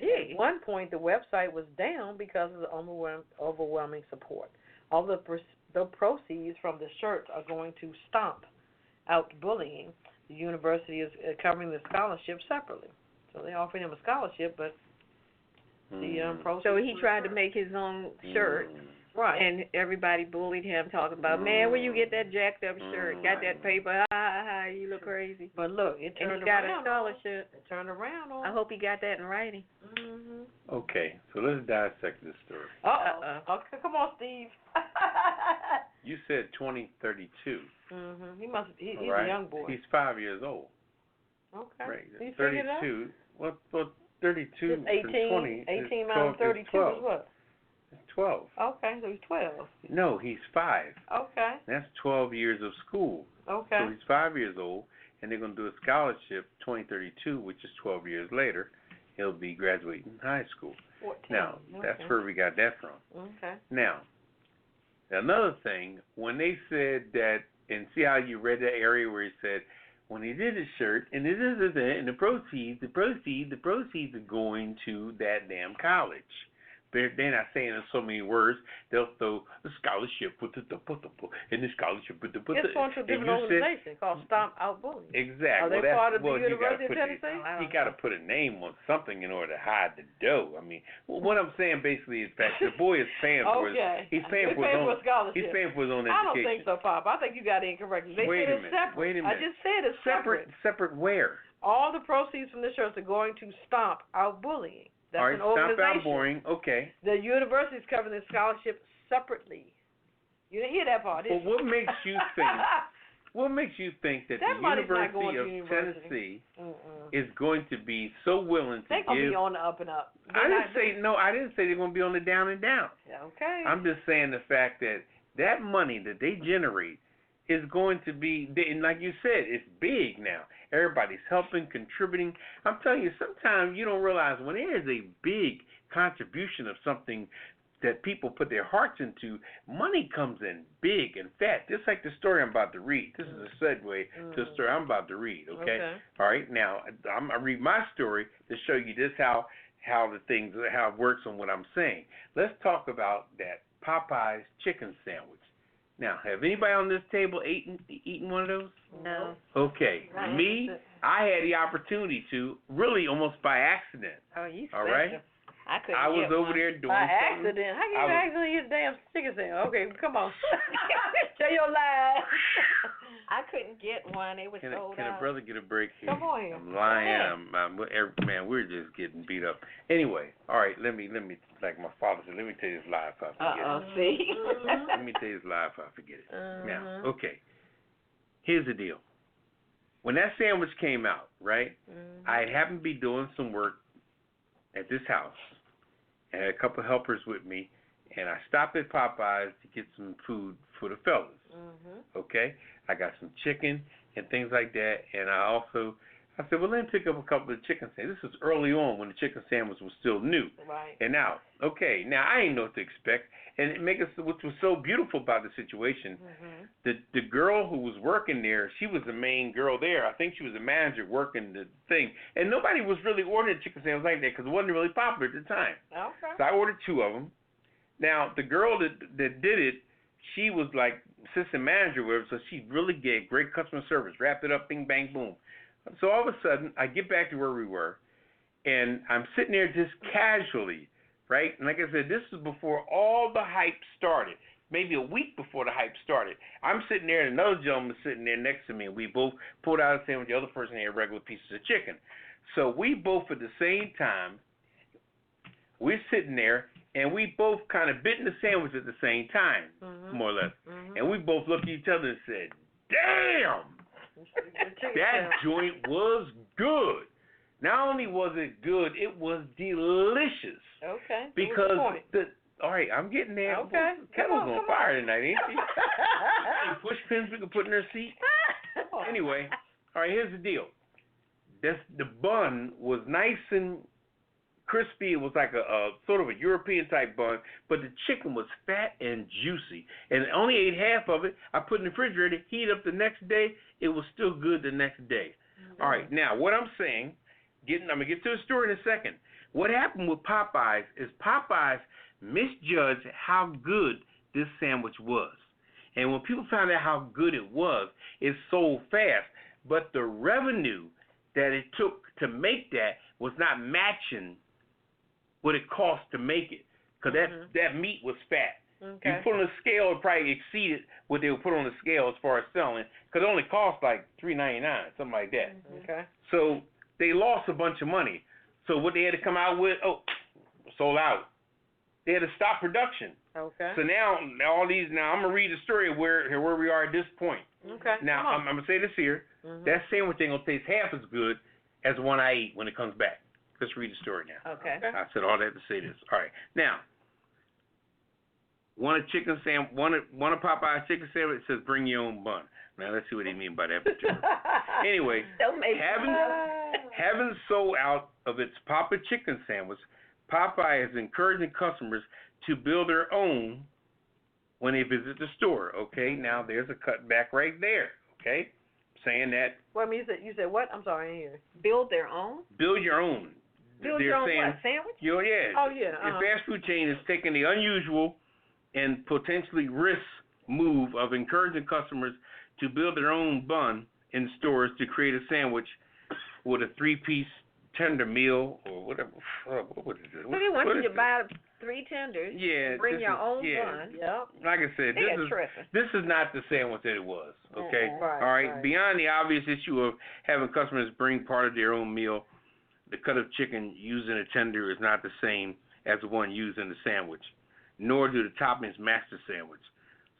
Yeah. At one point, the website was down because of the overwhelming support. All the proceeds from the shirts are going to stomp out bullying. The university is covering the scholarship separately. So they offered him a scholarship, but the proceeds. So he tried to make his own shirt. Right. And everybody bullied him, talking about, man, where you get that jacked up shirt? Got that paper? You look crazy. But look, it turned around. And he got a scholarship. It turned around on. I hope he got that in writing. Mm-hmm. Okay, so let's dissect this story. Okay, come on, Steve. You said 2032. Mm-hmm. He's right? a young boy. He's 5 years old. Okay. Right. You 32. Well, 32 Just 18, 20 18 minus 32 is what? It's 12. Okay, so he's 12. No, he's 5. Okay. That's 12 years of school. Okay. So he's 5 years old, and they're going to do a scholarship 2032, which is 12 years later. He'll be graduating high school. 14. Now, that's where we got that from. Okay. Now, another thing, when they said that, and see how you read that area where he said, when he did his shirt, and the proceeds are going to that damn college. They're not saying in so many words. They'll throw the scholarship and the scholarship. It's going to a different organization called Stomp Out Bullying. Exactly. Are they part of the University of Tennessee? You got to put a name on something in order to hide the dough. I mean, what I'm saying basically is that the boy is paying for his. He's paying for his own scholarship. He's paying for his own education. I don't think so, Pop. I think you got it incorrect. They said it's separate. Wait a minute. I just said it's separate. Separate where? All the proceeds from the shirts are going to Stomp Out Bullying. That's all right, an organization. Stomp Out Bullying. Okay. The university is covering the scholarship separately. You didn't hear that part, did you? Well, what makes you think? What makes you think that the University of Tennessee is going to be so willing to They're going to be on the up and up. I didn't say they're going to be on the down and down. Okay. I'm just saying the fact that money that they generate is going to be, and like you said, it's big now. Everybody's helping, contributing. I'm telling you, sometimes you don't realize when there is a big contribution of something that people put their hearts into, money comes in big and fat. Just like the story I'm about to read. This is a segue to the story I'm about to read, okay? All right, now, I'm going to read my story to show you just how it works on what I'm saying. Let's talk about that Popeye's chicken sandwich. Now, have anybody on this table eaten one of those? No. Okay. Me, I had the opportunity to, really almost by accident. Oh, you all right? I was over there doing by something. Accident. How can you actually eat a damn chicken sandwich? Okay, come on. Tell your lie. I couldn't get one. It was sold out. Can a brother get a break here? Come on here. I'm lying. Man, we're just getting beat up. Anyway, all right, let me, like my father said, let me tell you this lie if I forget it. See? Let me tell you this lie if I forget it. Now, okay, here's the deal. When that sandwich came out, right, I happened to be doing some work at this house. I had a couple of helpers with me, and I stopped at Popeyes to get some food for the fellas. Okay? I got some chicken and things like that, and I also I said, well, let me pick up a couple of chicken sandwiches. This was early on when the chicken sandwich was still new. Right. And now, okay, now I didn't know what to expect. And it make us, which was so beautiful about the situation, the girl who was working there, she was the main girl there. I think she was the manager working the thing. And nobody was really ordering chicken sandwiches like that because it wasn't really popular at the time. Okay. So I ordered 2 of them. Now, the girl that did it, she was like assistant manager with her, so she really gave great customer service, wrapped it up, bing, bang, boom. So all of a sudden, I get back to where we were, and I'm sitting there just casually, right? And like I said, this is before all the hype started, maybe a week before the hype started. I'm sitting there, and another gentleman was sitting there next to me, and we both pulled out a sandwich. The other person had regular pieces of chicken. So we both at the same time, we're sitting there, and we both kind of bit in the sandwich at the same time, more or less. And we both looked at each other and said, damn! That joint was good. Not only was it good, it was delicious. Okay. Because all right, I'm getting there. Okay. Ketel's on fire tonight, ain't she? Any push pins we can put in her seat. Anyway, all right, here's the deal. The bun was nice and crispy. It was like a sort of a European type bun, but the chicken was fat and juicy. And I only ate half of it. I put it in the refrigerator, heat up the next day. It was still good the next day. All right, now what I'm saying, I'm gonna get to the story in a second. What happened with Popeyes is Popeyes misjudged how good this sandwich was. And when people found out how good it was, it sold fast. But the revenue that it took to make that was not matching what it cost to make it, because that meat was fat. Okay. You put on the scale, it probably exceeded what they would put on the scale as far as selling, because it only cost like $3.99, something like that. Okay. So they lost a bunch of money. So what they had to come out with, sold out. They had to stop production. Okay. So now I'm gonna read the story of where we are at this point. Okay. Now I'm gonna say this here. That sandwich ain't gonna taste half as good as the one I eat when it comes back. Let's read the story now. Okay. I said all that to say this. All right. Now, one of Popeye's chicken sandwich says bring your own bun. Now let's see what they mean by that. Anyway, having sold out of its Poppa chicken sandwich, Popeye is encouraging customers to build their own when they visit the store. Okay. Now there's a cutback right there. Okay. Saying that. Well, I mean, you said what? I'm sorry, I didn't hear. Build their own? Build your own. Build They're your own saying, what? Sandwich? Yeah. Oh, yeah. The fast food chain is taking the unusual and potentially risk move of encouraging customers to build their own bun in stores to create a sandwich with a 3-piece tender meal or whatever. What is it? So they want you to buy 3 tenders, bring your own bun. Yep. Like I said, this is not the sandwich that it was, okay? Right, all right? Beyond the obvious issue of having customers bring part of their own meal, the cut of chicken used in a tender is not the same as the one used in the sandwich, nor do the toppings match the sandwich.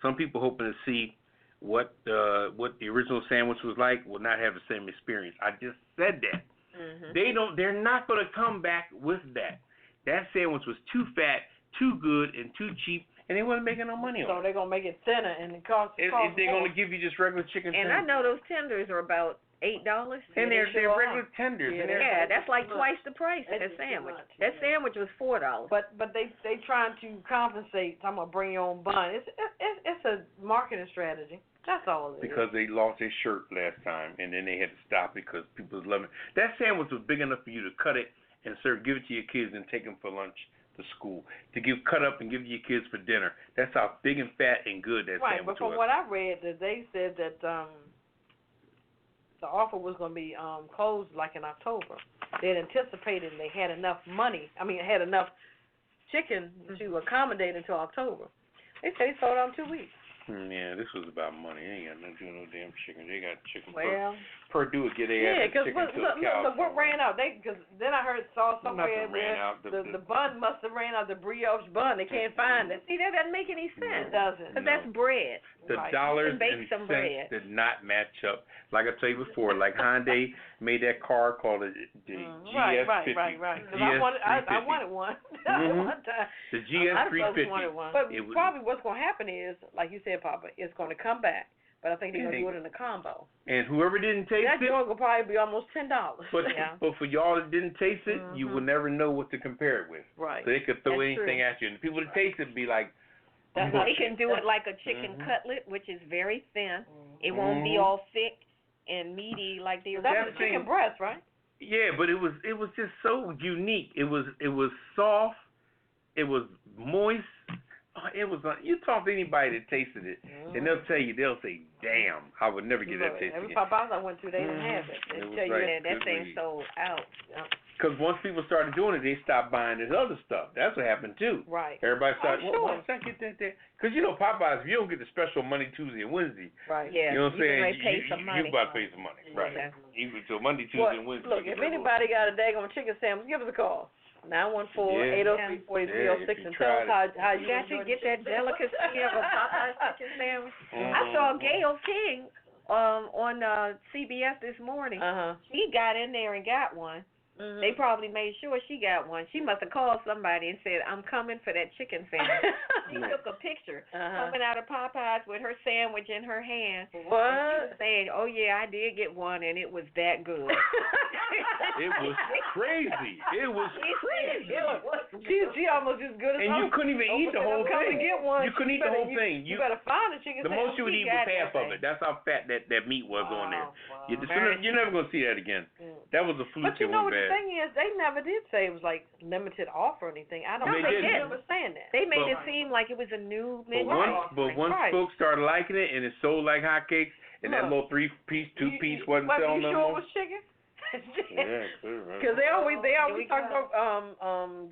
Some people hoping to see what the original sandwich was like will not have the same experience. I just said that. They're not going to come back with that. That sandwich was too fat, too good, and too cheap, and they wasn't making no money on it. So they're going to make it thinner and it costs They're going to give you just regular chicken and tenders. I know those tenders are about $8. And they're regular tenders. Yeah, that's like twice the price of that sandwich. That sandwich was $4. But they trying to compensate. I'm gonna bring your own bun. It's a marketing strategy. That's all it is. Because they lost their shirt last time, and then they had to stop because people was loving it. That sandwich was big enough for you to cut it and give it to your kids and take them for lunch to school. Cut up and give it to your kids for dinner. That's how big and fat and good that right, sandwich but from was. what I read, that they said that the offer was going to be closed like in October. They had anticipated they had enough had enough chicken to accommodate until October. They say they sold out in 2 weeks. Yeah, this was about money. They ain't got nothing to do with no damn chicken. They got chicken. Well, Purdue would get their ass chicken to a cow. Look, what ran out? Because then I saw somewhere Nothing the bun must have ran out, the brioche bun. They can't find it. See, that doesn't make any sense. It doesn't. Because that's bread. The Right. dollars You can bake and some cents bread. did not match up. Like I told you before, like Hyundai made that car called the GS50. Right. I wanted one. One time. The GS350. But probably what's going to happen is, like you said, Papa, it's going to come back. But I think they're gonna do it in a combo. And whoever didn't taste that it, joint will probably be almost $10. But for y'all that didn't taste it, you will never know what to compare it with. Right. So they could throw That's anything true. at you, and the people that taste it be like. They can do it like a chicken cutlet, which is very thin. It won't be all thick and meaty like the original. That's a chicken breast, right? Yeah, but it was just so unique. It was soft. It was moist. It was. You talk to anybody that tasted it, and they'll say, "Damn, I would never get that taste Every again." Popeyes I went to, they didn't have it. They tell you that thing sold out. Because once people started doing it, they stopped buying this other stuff. That's what happened too. Right. Everybody started. Why don't I get that there? Because Popeyes, if you don't get the special Monday, Tuesday, and Wednesday. Right. Yeah. You know what I'm saying? You pay some money. You about to pay some money. Right. Okay. Even so Monday, Tuesday, and Wednesday. Look, if anybody got a daggone chicken sandwich, give us a call. 914-803-4306 and tell us how you got to get that delicacy of a Popeye chicken sandwich. I saw Gail King on CBS this morning. She got in there and got one. They probably made sure she got one. She must have called somebody and said, "I'm coming for that chicken sandwich." She took a picture coming out of Popeyes with her sandwich in her hand. What? And she was saying, "Oh yeah, I did get one, and it was that good." It was crazy. It was crazy. She almost as good as and you couldn't even eat the whole thing. Get one. You couldn't eat the whole thing. You better find a chicken the sandwich. most you would eat was half of it. That's how fat that meat was on there. Wow. You're never going to see that again. That was a fluke. But you know what bad. the thing is? They never did say it was like limited offer or anything. I don't understand that. They made it seem like it was a new menu. But once folks started liking it and it sold like hotcakes, and that little 3-piece, 2-piece wasn't selling no more. You sure it was chicken? Yeah, because they always talk about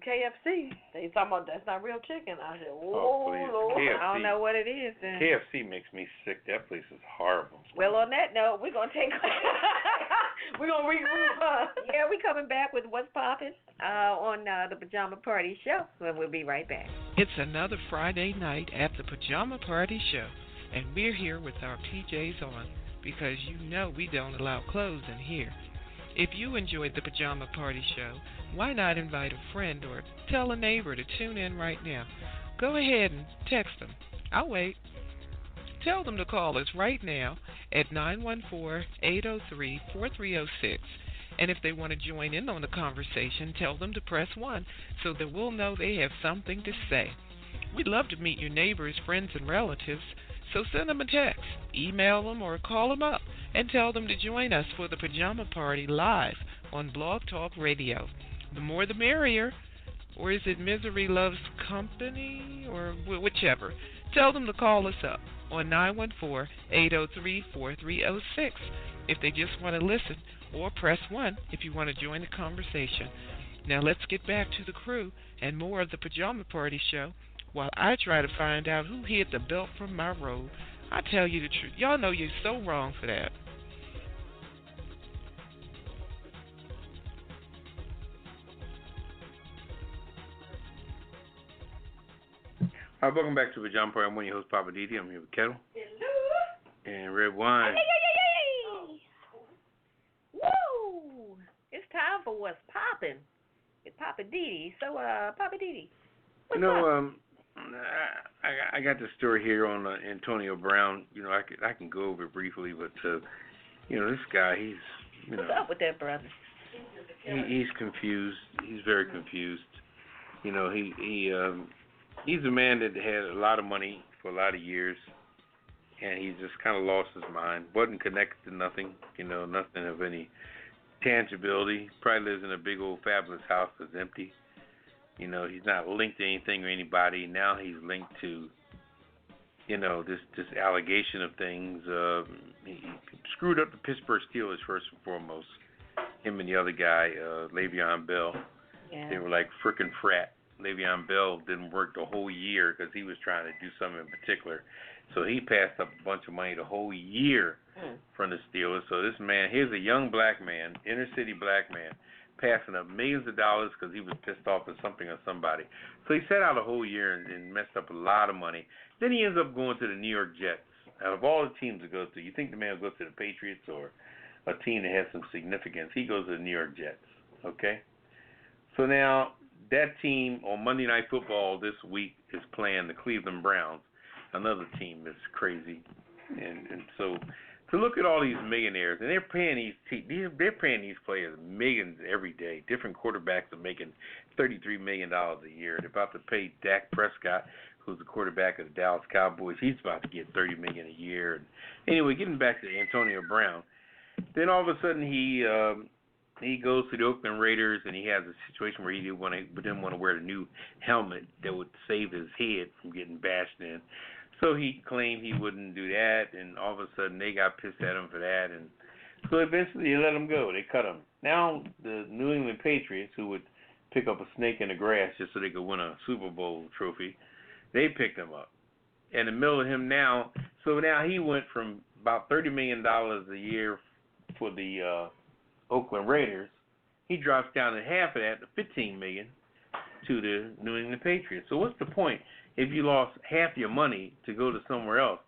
KFC. They talking about that's not real chicken. I said, Lord, KFC. I don't know what it is then. KFC makes me sick. That place is horrible. Well, on that note, we're gonna take. We're gonna regroup. Yeah, we coming back with What's Poppin' on the Pajama Party Show, and we'll be right back. It's another Friday night at the Pajama Party Show, and we're here with our PJs on because you know we don't allow clothes in here. If you enjoyed the Pajama Party Show, why not invite a friend or tell a neighbor to tune in right now? Go ahead and text them. I'll wait. Tell them to call us right now at 914-803-4306. And if they want to join in on the conversation, tell them to press 1 so that we'll know they have something to say. We'd love to meet your neighbors, friends, and relatives, so send them a text, email them, or call them up and tell them to join us for the Pajama Party live on Blog Talk Radio. The more the merrier. Or is it Misery Loves Company? Or whichever. Tell them to call us up on 914-803-4306 if they just want to listen, or press 1 if you want to join the conversation. Now let's get back to the crew and more of the Pajama Party Show while I try to find out who hid the belt from my robe. I tell you the truth. Y'all know you're so wrong for that. All right, welcome back to Pajama Party. I'm one of your hosts, Poppa DD. I'm here with Ketel. And Redwine. Woo! It's time for What's Poppin' with Poppa DD. So, Poppa DD, what's up? I got the story here on Antonio Brown. You know, I can go over it briefly, but this guy, he's what's up with that brother? He's confused. He's very confused. You know, he's a man that had a lot of money for a lot of years, and he just kind of lost his mind. Wasn't connected to nothing. You know, nothing of any tangibility. Probably lives in a big old fabulous house that's empty. You know, he's not linked to anything or anybody. Now he's linked to, this allegation of things. He screwed up the Pittsburgh Steelers first and foremost. Him and the other guy, Le'Veon Bell. Yeah. They were like frickin' frat. Le'Veon Bell didn't work the whole year because he was trying to do something in particular. So he passed up a bunch of money the whole year from the Steelers. So this man, here's a young black man, inner city black man, passing up millions of dollars because he was pissed off at something or somebody. So he sat out a whole year and messed up a lot of money. Then he ends up going to the New York Jets. Out of all the teams to go to, you think the man will go to the Patriots or a team that has some significance? He goes to the New York Jets, okay? So now that team on Monday Night Football this week is playing the Cleveland Browns, another team that's crazy. And so to look at all these millionaires, and they're paying these players millions every day. Different quarterbacks are making $33 million a year. They're about to pay Dak Prescott, who's the quarterback of the Dallas Cowboys. He's about to get $30 million a year. And anyway, getting back to Antonio Brown, then all of a sudden he goes to the Oakland Raiders, and he has a situation where he didn't want to wear the new helmet that would save his head from getting bashed in. So he claimed he wouldn't do that, and all of a sudden they got pissed at him for that, and so eventually they let him go. They cut him. Now the New England Patriots, who would pick up a snake in the grass just so they could win a Super Bowl trophy, they picked him up. In the middle of him now, so now he went from about $30 million a year for the Oakland Raiders. He drops down to half of that, to $15 million, to the New England Patriots. So what's the point if you lost half your money to go to somewhere else?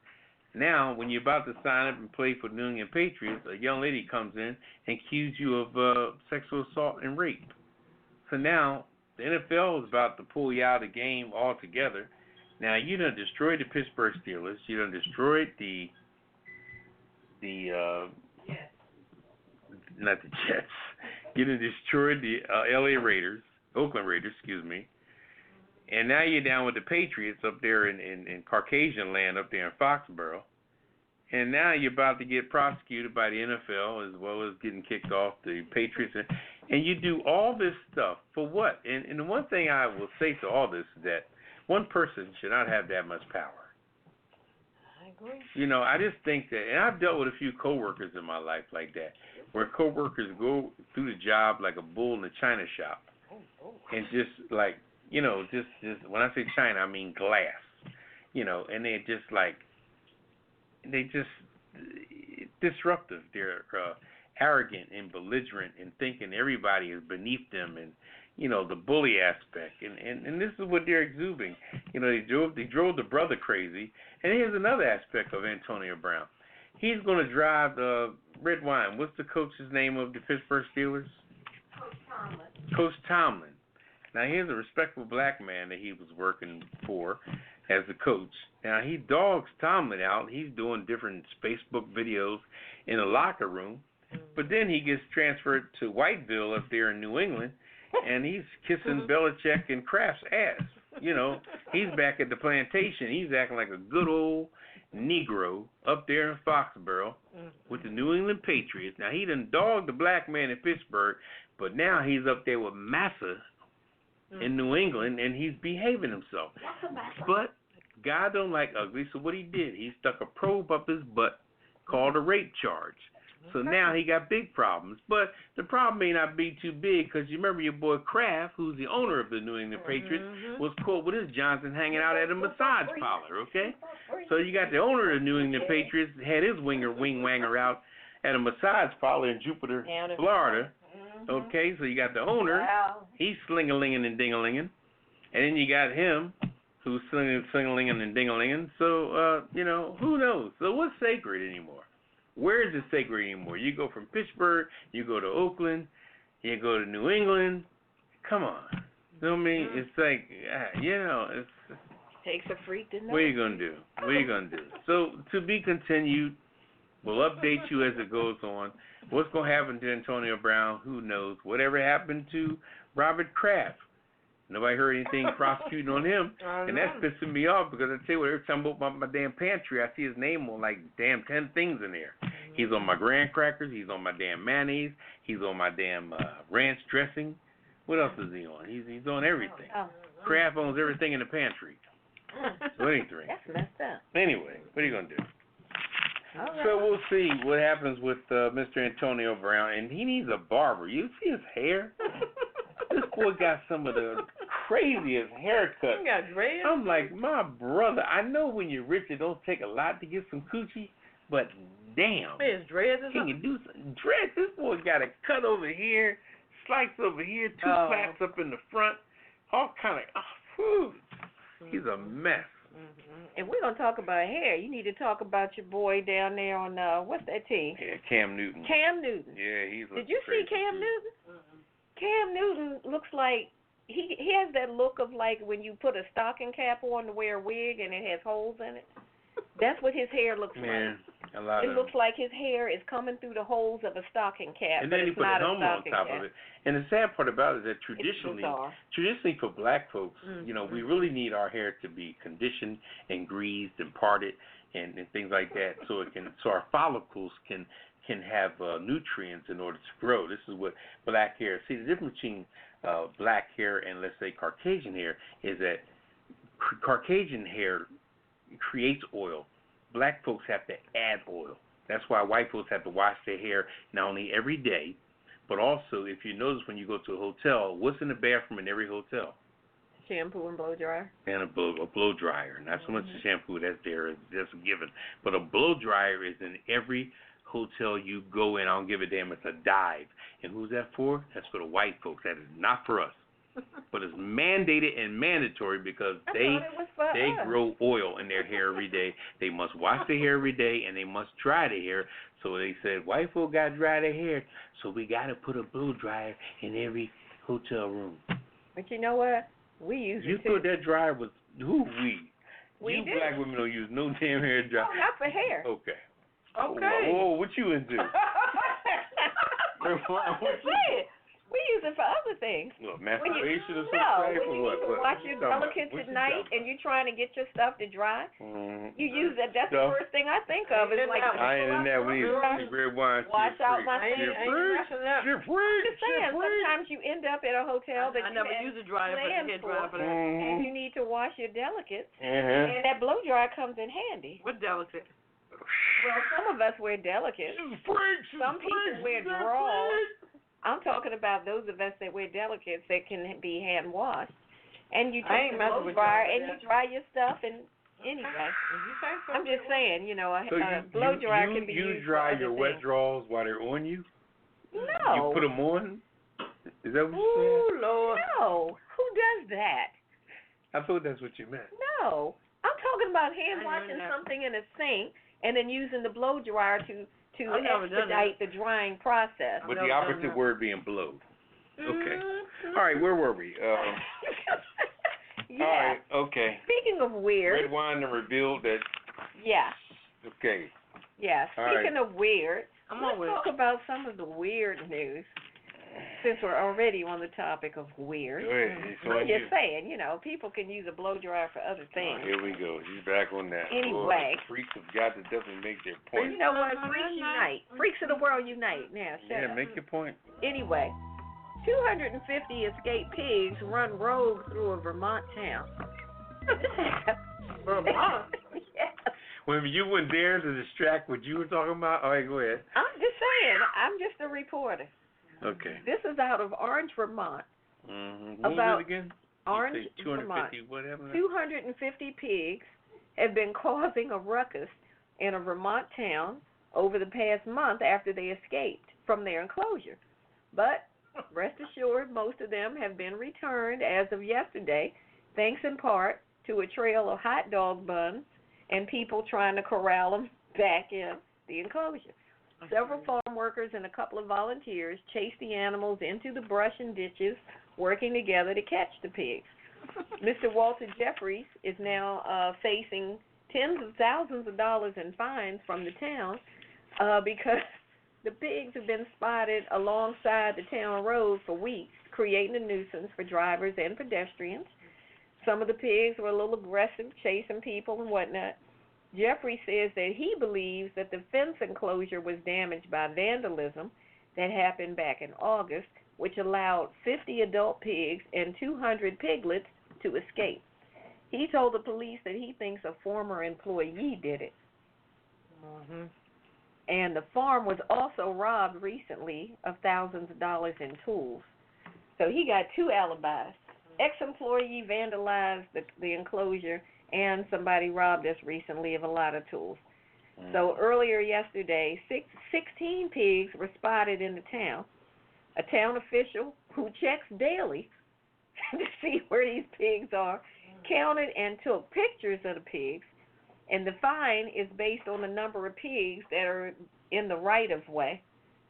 Now, when you're about to sign up and play for the New England Patriots, a young lady comes in and accuses you of sexual assault and rape. So now the NFL is about to pull you out of the game altogether. Now you done destroyed the Pittsburgh Steelers. You done destroyed the not the Jets. You done destroyed the Oakland Raiders, excuse me. And now you're down with the Patriots up there in Caucasian land up there in Foxborough. And now you're about to get prosecuted by the NFL as well as getting kicked off the Patriots. And you do all this stuff for what? And the one thing I will say to all this is that one person should not have that much power. I agree. You know, I just think that, and I've dealt with a few coworkers in my life like that, where coworkers go through the job like a bull in a china shop. And just like, you know, just when I say China, I mean glass, you know, and they're just disruptive. They're arrogant and belligerent and thinking everybody is beneath them, and, you know, the bully aspect. And this is what they're exuding. You know, they drove the brother crazy. And here's another aspect of Antonio Brown. He's going to drive Redwine. What's the coach's name of the Pittsburgh Steelers? Coach Tomlin. Now, here's a respectable black man that he was working for as a coach. Now, he dogs Tomlin out. He's doing different Facebook videos in the locker room. But then he gets transferred to Whiteville up there in New England, and he's kissing Belichick and Kraft's ass. You know, he's back at the plantation. He's acting like a good old Negro up there in Foxborough with the New England Patriots. Now, he done dogged the black man in Pittsburgh, but now he's up there with Massa in New England, and he's behaving himself. But God don't like ugly, so what he did, he stuck a probe up his butt called a rape charge. So now he got big problems. But the problem may not be too big, because you remember your boy Kraft, who's the owner of the New England Patriots, was caught with his Johnson hanging out at a massage parlor, okay? So you got the owner of the New England Patriots, had his wing-wanger out at a massage parlor in Jupiter, Florida. Okay, so you got the owner, he's sling-a-linging and ding-a-linging. And then you got him, who's sling-a-linging and ding-a-linging. So, you know, who knows? So what's sacred anymore? Where is it sacred anymore? You go from Pittsburgh, you go to Oakland, you go to New England. Come on. You know what I mean? It's like, you know, it's... Takes a freak to know. What are you going to do? What are you going to do? So, to be continued. We'll update you as it goes on. What's going to happen to Antonio Brown? Who knows? Whatever happened to Robert Kraft? Nobody heard anything prosecuting on him. And that's pissing me off, because I tell you what, every time I open up my damn pantry, I see his name on like damn 10 things in there. He's on my graham crackers. He's on my damn mayonnaise. He's on my damn ranch dressing. What else is he on? He's on everything. Kraft owns everything in the pantry. So anything. That's messed up. Anyway, what are you going to do? All right. So we'll see what happens with Mr. Antonio Brown. And he needs a barber. You see his hair? This boy got some of the craziest haircuts. He got dreads. I'm like, my brother, I know when you're rich it don't take a lot to get some coochie, but damn. His dreads or Can something? you do some dreads? This boy got a cut over here, slice over here, two plaits up in the front, all kind of, he's a mess. If we're going to talk about hair, you need to talk about your boy down there on, what's that team? Yeah, Cam Newton. Cam Newton. Yeah, he's Did you see Cam Newton? Cam Newton looks like, he has that look of like when you put a stocking cap on to wear a wig and it has holes in it. That's what his hair looks like. Man, a lot It of looks like his hair is coming through the holes of a stocking cap, and but then he it's put a not helmet on stocking top cap. of it. And the sad part about it is that It's bizarre. traditionally for black folks, you know, we really need our hair to be conditioned and greased and parted and things like that, so our follicles can have nutrients in order to grow. This is what black hair. See, the difference between black hair and, let's say, Caucasian hair is that Caucasian hair creates oil. Black folks have to add oil. That's why white folks have to wash their hair not only every day, but also, if you notice when you go to a hotel, what's in the bathroom in every hotel? Shampoo and blow dryer. And a blow dryer. Not so much the shampoo, that's there, that's a given. But a blow dryer is in every hotel you go in. I don't give a damn. It's a dive. And who's that for? That's for the white folks. That is not for us. But it's mandated and mandatory because they grow oil in their hair every day. They must wash their hair every day, and they must dry their hair. So they said white folk got to dry their hair, so we got to put a blow dryer in every hotel room. But you know what? We use You it too. thought that dryer was who we? We You do. black women don't use no damn hair dryer. No, not for hair. Okay. Okay. Whoa, what you into? I'm just saying. We use it for other things. What, masturbation or No, something? when you need to wash your delicates at night and you're trying to get your stuff to dry, you use that. That's the first thing I think of is like, I ain't in that one either. Redwine. wash out my You're things. freak. Just saying, sometimes you end up at a hotel that I you never had use a dryer for planned hair dryer for that. and you need to wash your delicates, Uh-huh. and that blow dryer comes in handy. What delicate? Well, some of us wear delicates. Some people wear drawers. I'm talking about those of us that wear delicates that can be hand washed, and you take the blow dryer and you dry your stuff. And anyway, I'm just saying, you know, a blow dryer can be used. You dry for your other wet things. drawers while they're on you? No. You put them on? Is that what you Ooh, Lord. No. Who does that? said? I thought that's what you meant. No. I'm talking about hand washing something in a sink and then using the blow dryer to expedite the drying process. With the opposite word being blowed. Okay. Mm-hmm. All right, where were we? Yeah. All right, okay. Speaking of weird. Redwine revealed that. Yeah. Okay. Yeah. All Speaking of weird, I'm let's always. talk about some of the weird news. Since we're already on the topic of weird. Go ahead. It's I'm on just you. saying, you know, people can use a blow dryer for other things. Here we go. He's back on that. Anyway. Boy, freaks have got to definitely make their point. You know what? Freaks unite. Freaks of the world unite. Now, shut Yeah, up. make your point. Anyway, 250 escaped pigs run rogue through a Vermont town. Vermont? Yes. When you went there to distract what you were talking about, all right, go ahead. I'm just saying. I'm just a reporter. Okay. This is out of Orange, Vermont. Mm-hmm. What About was it again? Orange, You say 250, Vermont. whatever. 250 pigs have been causing a ruckus in a Vermont town over the past month after they escaped from their enclosure. But rest assured, most of them have been returned as of yesterday, thanks in part to a trail of hot dog buns and people trying to corral them back in the enclosure. Several farm workers and a couple of volunteers chased the animals into the brush and ditches, working together to catch the pigs. Mr. Walter Jeffries is now facing tens of thousands of dollars in fines from the town because the pigs have been spotted alongside the town road for weeks, creating a nuisance for drivers and pedestrians. Some of the pigs were a little aggressive, chasing people and whatnot. Jeffrey says that he believes that the fence enclosure was damaged by vandalism that happened back in August, which allowed 50 adult pigs and 200 piglets to escape. He told the police that he thinks a former employee did it. Mm-hmm. And the farm was also robbed recently of thousands of dollars in tools. So he got two alibis. Ex-employee vandalized the enclosure, and somebody robbed us recently of a lot of tools. So earlier yesterday, 16 pigs were spotted in the town. A town official who checks daily to see where these pigs are counted and took pictures of the pigs, and the fine is based on the number of pigs that are in the right-of-way.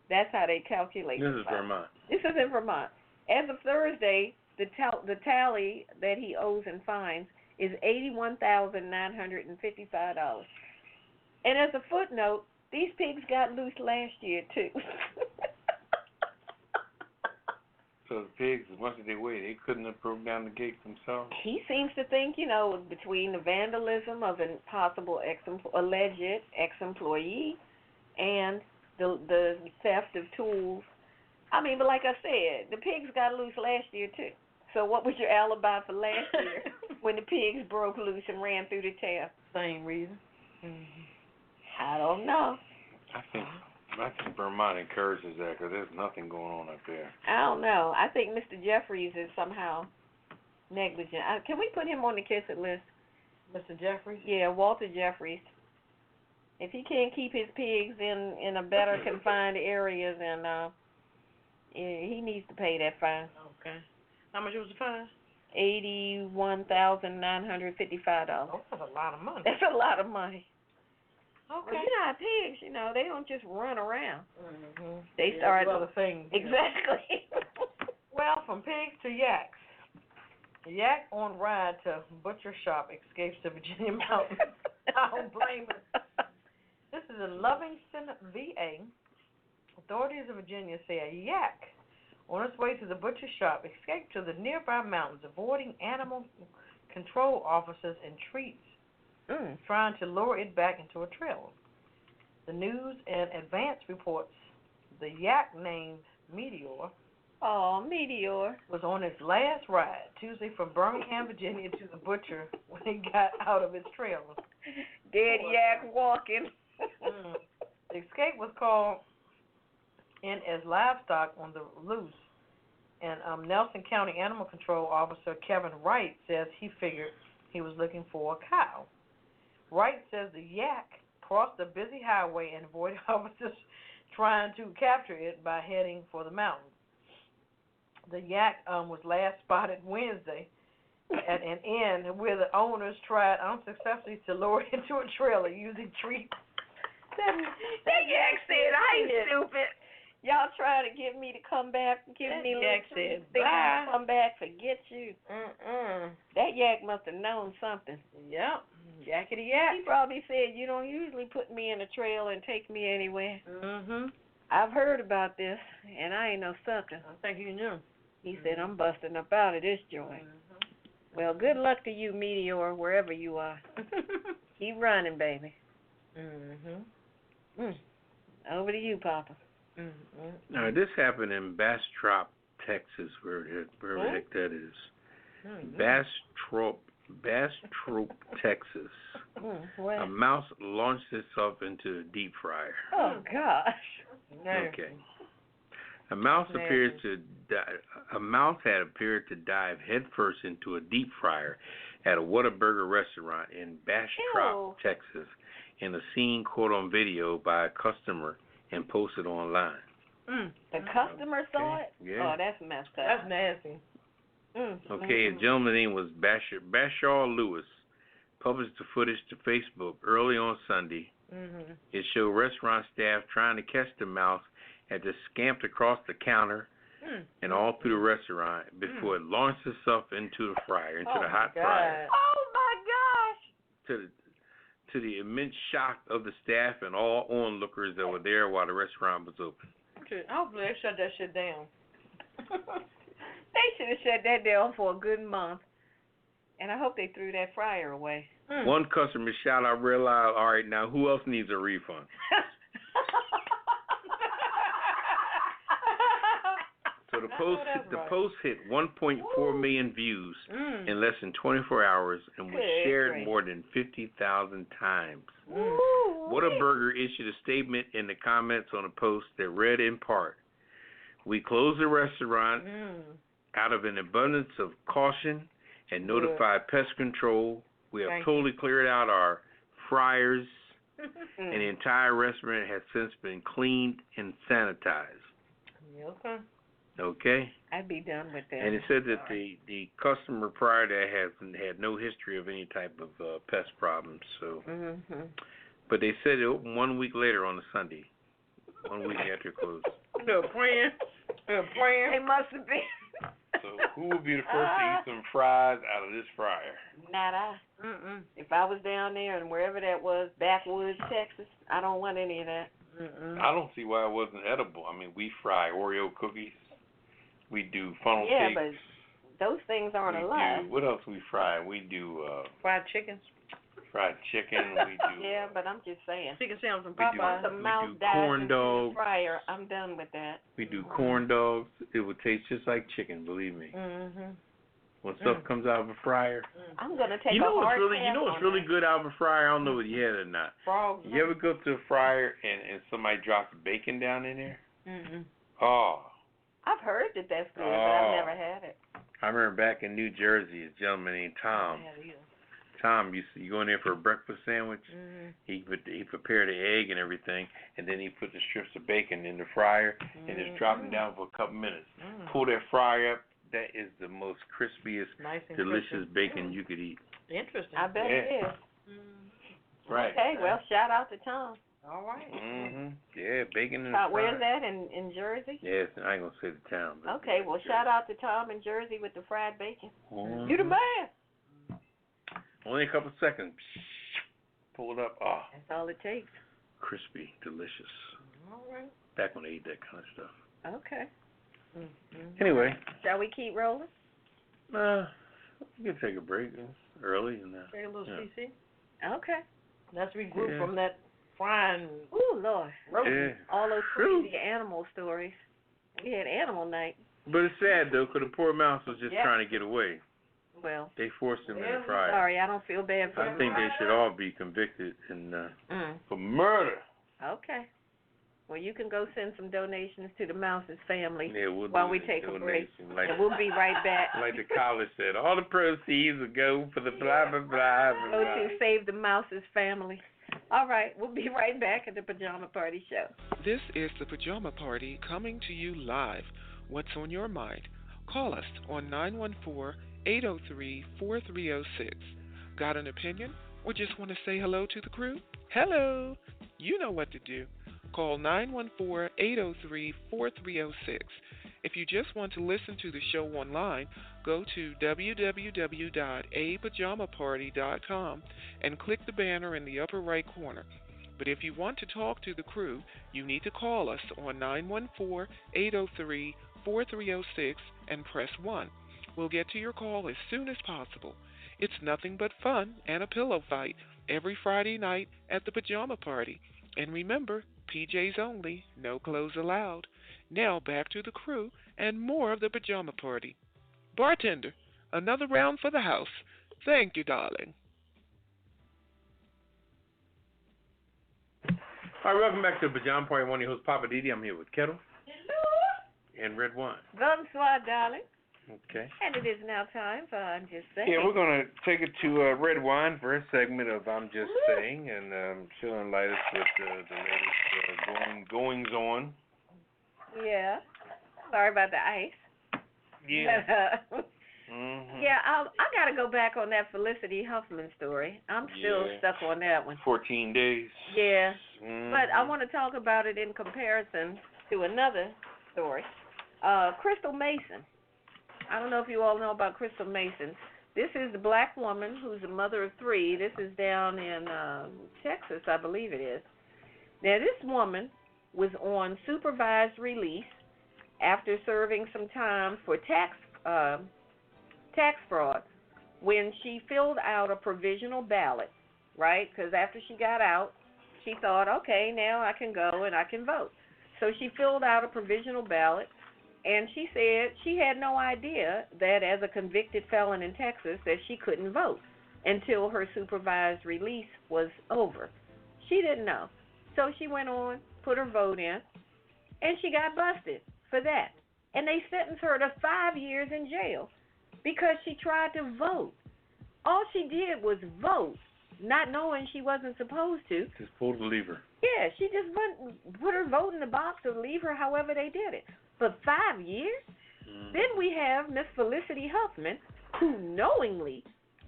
That's how they calculate This the is fine. Vermont. This is in Vermont. As of Thursday, the tally that he owes in fines is $81,955. And as a footnote, these pigs got loose last year, too. So the pigs, as much as they weigh, they couldn't have broke down the gate themselves? He seems to think, between the vandalism of a possible alleged ex-employee and the theft of tools. I mean, but like I said, the pigs got loose last year, too. So what was your alibi for last year when the pigs broke loose and ran through the town? Same reason. I don't know. I think Vermont encourages that because there's nothing going on up there. I don't know. I think Mr. Jeffries is somehow negligent. Can we put him on the kiss it list? Mr. Jeffries? Yeah, Walter Jeffries. If he can't keep his pigs in a better confined area, then he needs to pay that fine. Okay. How much was the fine? $81,955. Oh, that's a lot of money. That's a lot of money. Okay. Well, how pigs, they don't just run around. Mm-hmm. They start do other things. Exactly. Well, from pigs to yaks. The yak on ride to butcher shop escapes to Virginia mountains. I don't blame her. This is in Livingston, VA. Authorities of Virginia say a yak on its way to the butcher shop escaped to the nearby mountains, avoiding animal control officers and treats, trying to lure it back into a trailer. The News and Advance reports the yak named Meteor was on its last ride Tuesday from Birmingham, Virginia to the butcher when it got out of its trailer. Dead yak walking. The escape was called in as livestock on the loose, and Nelson County Animal Control Officer Kevin Wright says he figured he was looking for a cow. Wright says the yak crossed a busy highway and avoided officers trying to capture it by heading for the mountains. The yak was last spotted Wednesday at an inn where the owners tried unsuccessfully to lure it into a trailer using treats. That yak said, I ain't stupid. Y'all try to get me to come back, give me yak little said, think bye. I'm gonna come back, forget you. That yak must have known something. Yep, yakety yak. He probably said, you don't usually put me in a trailer and take me anywhere. I've heard about this, and I ain't no sucker. I think you knew. He said, I'm busting up out of this joint. Well, good luck to you, Meteor, wherever you are. Keep running, baby. Over to you, Papa. Now, this happened in Bastrop, Texas, wherever the heck that is. Bastrop, Texas. A mouse launched itself into a deep fryer. Oh, gosh. Okay. A mouse had appeared to dive headfirst into a deep fryer at a Whataburger restaurant in Bastrop, Texas, in a scene caught on video by a customer and posted online. The customer saw it? Yeah. Oh, that's messed up. That's nasty. Okay, a gentleman's name was Bashar Lewis. Published the footage to Facebook early on Sunday. It showed restaurant staff trying to catch the mouse as it scamped across the counter and all through the restaurant before it launched itself into the fryer, into the hot fryer. Oh, my gosh. To the immense shock of the staff and all onlookers that were there while the restaurant was open. Hopefully they shut that shit down. They should have shut that down for a good month. And I hope they threw that fryer away. One customer shouted out real loud, all right, now who else needs a refund? So the post hit 1.4 million views in less than 24 hours and was shared more than 50,000 times. Whataburger issued a statement in the comments on a post that read in part, "We closed the restaurant out of an abundance of caution and notified pest control. We have totally cleared out our fryers and the entire restaurant has since been cleaned and sanitized." Okay. I'd be done with that. And it said that the customer prior to that had no history of any type of pest problems. So, but they said it opened 1 week later on a Sunday, 1 week after it closed. They're praying. They must have been. So who would be the first to eat some fries out of this fryer? Not I. If I was down there and wherever that was, backwoods, Texas, I don't want any of that. I don't see why it wasn't edible. I mean, we fry Oreo cookies. We do funnel cakes. Yeah, but those things aren't alive. What else we fry? We do fried chickens. Fried chicken. We do. Yeah, but I'm just saying. Chicken sandwich from Once Poppa. a mouse dies corn in the dogs. fryer, I'm done with that. We do corn dogs. It would taste just like chicken, believe me. When stuff comes out of a fryer. I'm gonna take You know a hard what's really good out of a fryer? I don't know whether you had it or not. Frogs. You ever go to a fryer and somebody drops bacon down in there? Oh. I've heard that that's good, but I've never had it. I remember back in New Jersey, a gentleman named Tom. Tom used to go in there for a breakfast sandwich. He prepared the egg and everything, and then he put the strips of bacon in the fryer and just dropped them down for a couple minutes. Pull that fryer up. That is the most crispiest, delicious bacon you could eat. Interesting. I bet it is. Right. Okay, well, shout out to Tom. All right. Yeah, bacon in the fryer. Where's that, in Jersey? Yes, I ain't going to say the town. But okay, well, shout out to Tom in Jersey with the fried bacon. You the man. Only a couple seconds. Pull it up. Oh. That's all it takes. Crispy, delicious. All right. Back when they ate that kind of stuff. Okay. Anyway. Shall we keep rolling? We can take a break. It's early. And, take a little CC. Okay. Let's regroup from that frying. Ooh, Lord. Yeah. All those crazy animal stories. We had animal night. But it's sad, though, because the poor mouse was just trying to get away. Well. They forced him in the fryer. Sorry, I don't feel bad for I think they should all be convicted for murder. Okay. Well, you can go send some donations to the mouse's family while we take a break. Like, and we'll be right back. Like the college said, all the proceeds will go for the blah, blah, blah, blah. Go to save the mouse's family. All right, we'll be right back at the Pajama Party Show. This is the Pajama Party coming to you live. What's on your mind? Call us on 914-803-4306. Got an opinion or just want to say hello to the crew? Hello. You know what to do. Call 914-803-4306. If you just want to listen to the show online, go to www.apajamaparty.com and click the banner in the upper right corner. But if you want to talk to the crew, you need to call us on 914-803-4306 and press 1. We'll get to your call as soon as possible. It's nothing but fun and a pillow fight every Friday night at the Pajama Party. And remember, PJs only, no clothes allowed. Now back to the crew and more of the Pajama Party. Bartender, another round for the house. Thank you, darling. All right, welcome back to the Pajama Party. I'm one of your hosts, Poppa DD. I'm here with Ketel. Hello. And Redwine. Bonsoir, darling. Okay. And it is now time for I'm Just Saying. Yeah, we're going to take it to Redwine for a segment of I'm Just Saying, and she'll enlighten us with the latest goings-on. Yeah. Sorry about the ice. Yeah. Yeah, I got to go back on that Felicity Huffman story. I'm still stuck on that one. 14 days. Yeah. But I want to talk about it in comparison to another story. Crystal Mason. I don't know if you all know about Crystal Mason. This is the black woman who's a mother of 3. This is down in Texas, I believe it is. Now, this woman was on supervised release after serving some time for tax fraud when she filled out a provisional ballot, right? Because after she got out, she thought, okay, now I can go and I can vote. So she filled out a provisional ballot. And she said she had no idea that as a convicted felon in Texas that she couldn't vote until her supervised release was over. She didn't know. So she went on, put her vote in, and she got busted for that. And they sentenced her to 5 years in jail because she tried to vote. All she did was vote, not knowing she wasn't supposed to. Just pulled the lever. Yeah, she just put her vote in the box or leave her however they did it. For 5 years? Then we have Miss Felicity Huffman, who knowingly